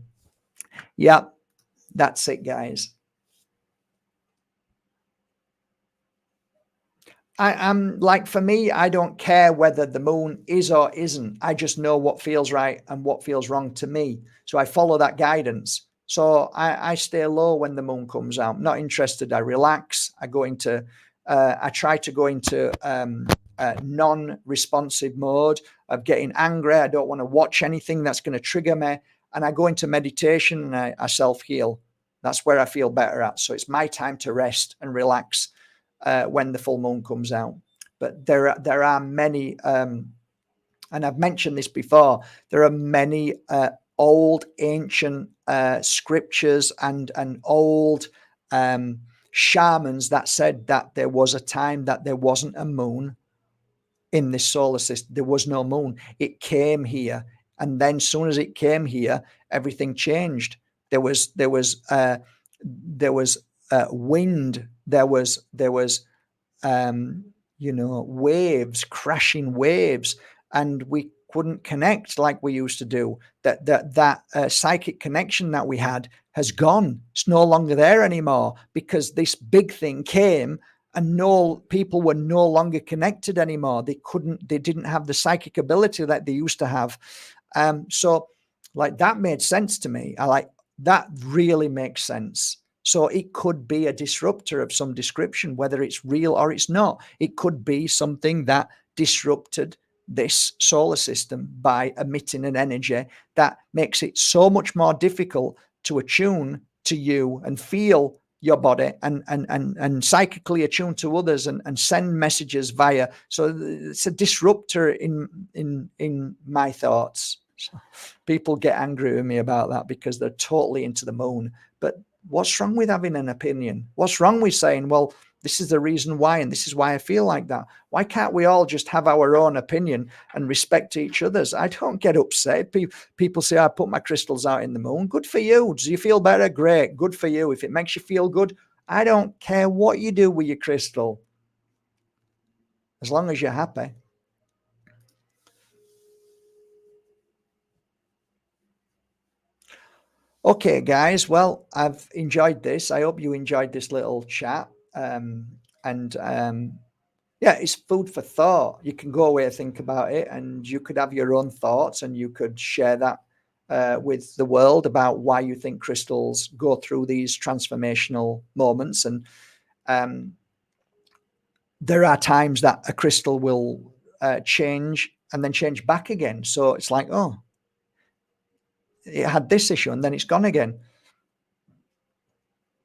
yeah, that's it, guys. I'm like, for me, I don't care whether the moon is or isn't. I just know what feels right and what feels wrong to me. So I follow that guidance. So I stay low when the moon comes out. I'm not interested. I relax. I try to go into non-responsive mode of getting angry. I don't want to watch anything that's going to trigger me. And I go into meditation and I self-heal. That's where I feel better at. So it's my time to rest and relax when the full moon comes out. But there are many, and I've mentioned this before, there are many old ancient scriptures and old shamans that said that there was a time that there wasn't a moon in this solar system. There was no moon. It came here, and then as soon as it came here, everything changed. There was wind. There was waves, crashing waves, and we couldn't connect like we used to do. That psychic connection that we had has gone. It's no longer there anymore because this big thing came and people were no longer connected anymore. They didn't have the psychic ability that they used to have. So like that made sense to me. That really makes sense. So it could be a disruptor of some description, whether it's real or it's not. It could be something that disrupted this solar system by emitting an energy that makes it so much more difficult to attune to you and feel your body and psychically attune to others and send messages via. So it's a disruptor in my thoughts. So people get angry with me about that because they're totally into the moon. But what's wrong with having an opinion? What's wrong with saying, well, this is the reason why, and this is why I feel like that? Why can't we all just have our own opinion and respect each other's? I don't get upset. People say, I put my crystals out in the moon. Good for you. Do you feel better? Great. Good for you. If it makes you feel good, I don't care what you do with your crystal, as long as you're happy. Okay, guys. Well, I've enjoyed this. I hope you enjoyed this little chat. Yeah, it's food for thought. You can go away and think about it, and you could have your own thoughts, and you could share that with the world about why you think crystals go through these transformational moments. And there are times that a crystal will change and then change back again. So it's like, oh, it had this issue and then it's gone again.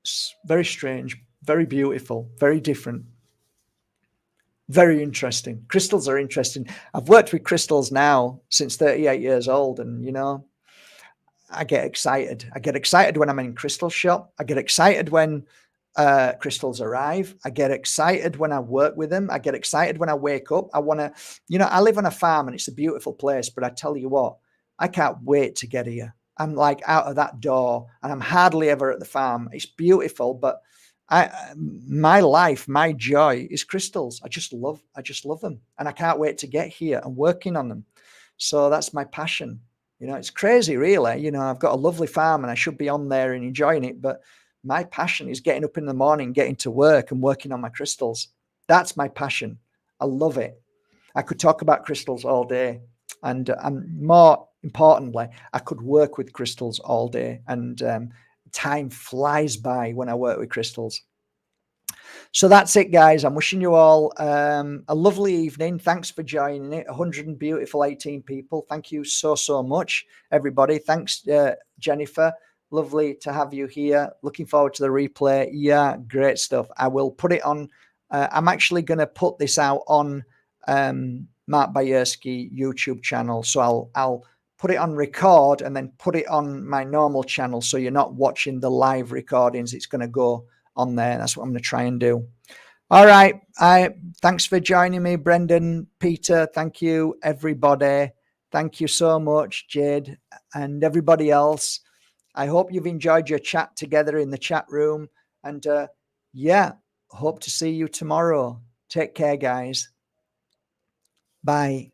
It's very strange, very beautiful, very different. Very interesting. Crystals are interesting. I've worked with crystals now since 38 years old, and I get excited. I get excited when I'm in crystal shop. I get excited when crystals arrive. I get excited when I work with them. I get excited when I wake up. I want to, I live on a farm and it's a beautiful place, but I tell you what, I can't wait to get here. I'm like out of that door and I'm hardly ever at the farm. It's beautiful, but my life, my joy is crystals. I just love them. And I can't wait to get here and working on them. So that's my passion. It's crazy, really. I've got a lovely farm and I should be on there and enjoying it, but my passion is getting up in the morning, getting to work and working on my crystals. That's my passion. I love it. I could talk about crystals all day. And more importantly, I could work with crystals all day. And time flies by when I work with crystals. So that's it, guys. I'm wishing you all a lovely evening. Thanks for joining it. 100 beautiful 18 people. Thank you so much, everybody. Thanks, Jennifer. Lovely to have you here. Looking forward to the replay. Yeah, great stuff. I will put it on. I'm actually going to put this out on Mark Bajerski YouTube channel. So I'll put it on record and then put it on my normal channel. So you're not watching the live recordings. It's going to go on there. That's what I'm going to try and do. All right. Thanks for joining me, Brendan, Peter. Thank you, everybody. Thank you so much, Jade, and everybody else. I hope you've enjoyed your chat together in the chat room. And yeah, hope to see you tomorrow. Take care, guys. Bye.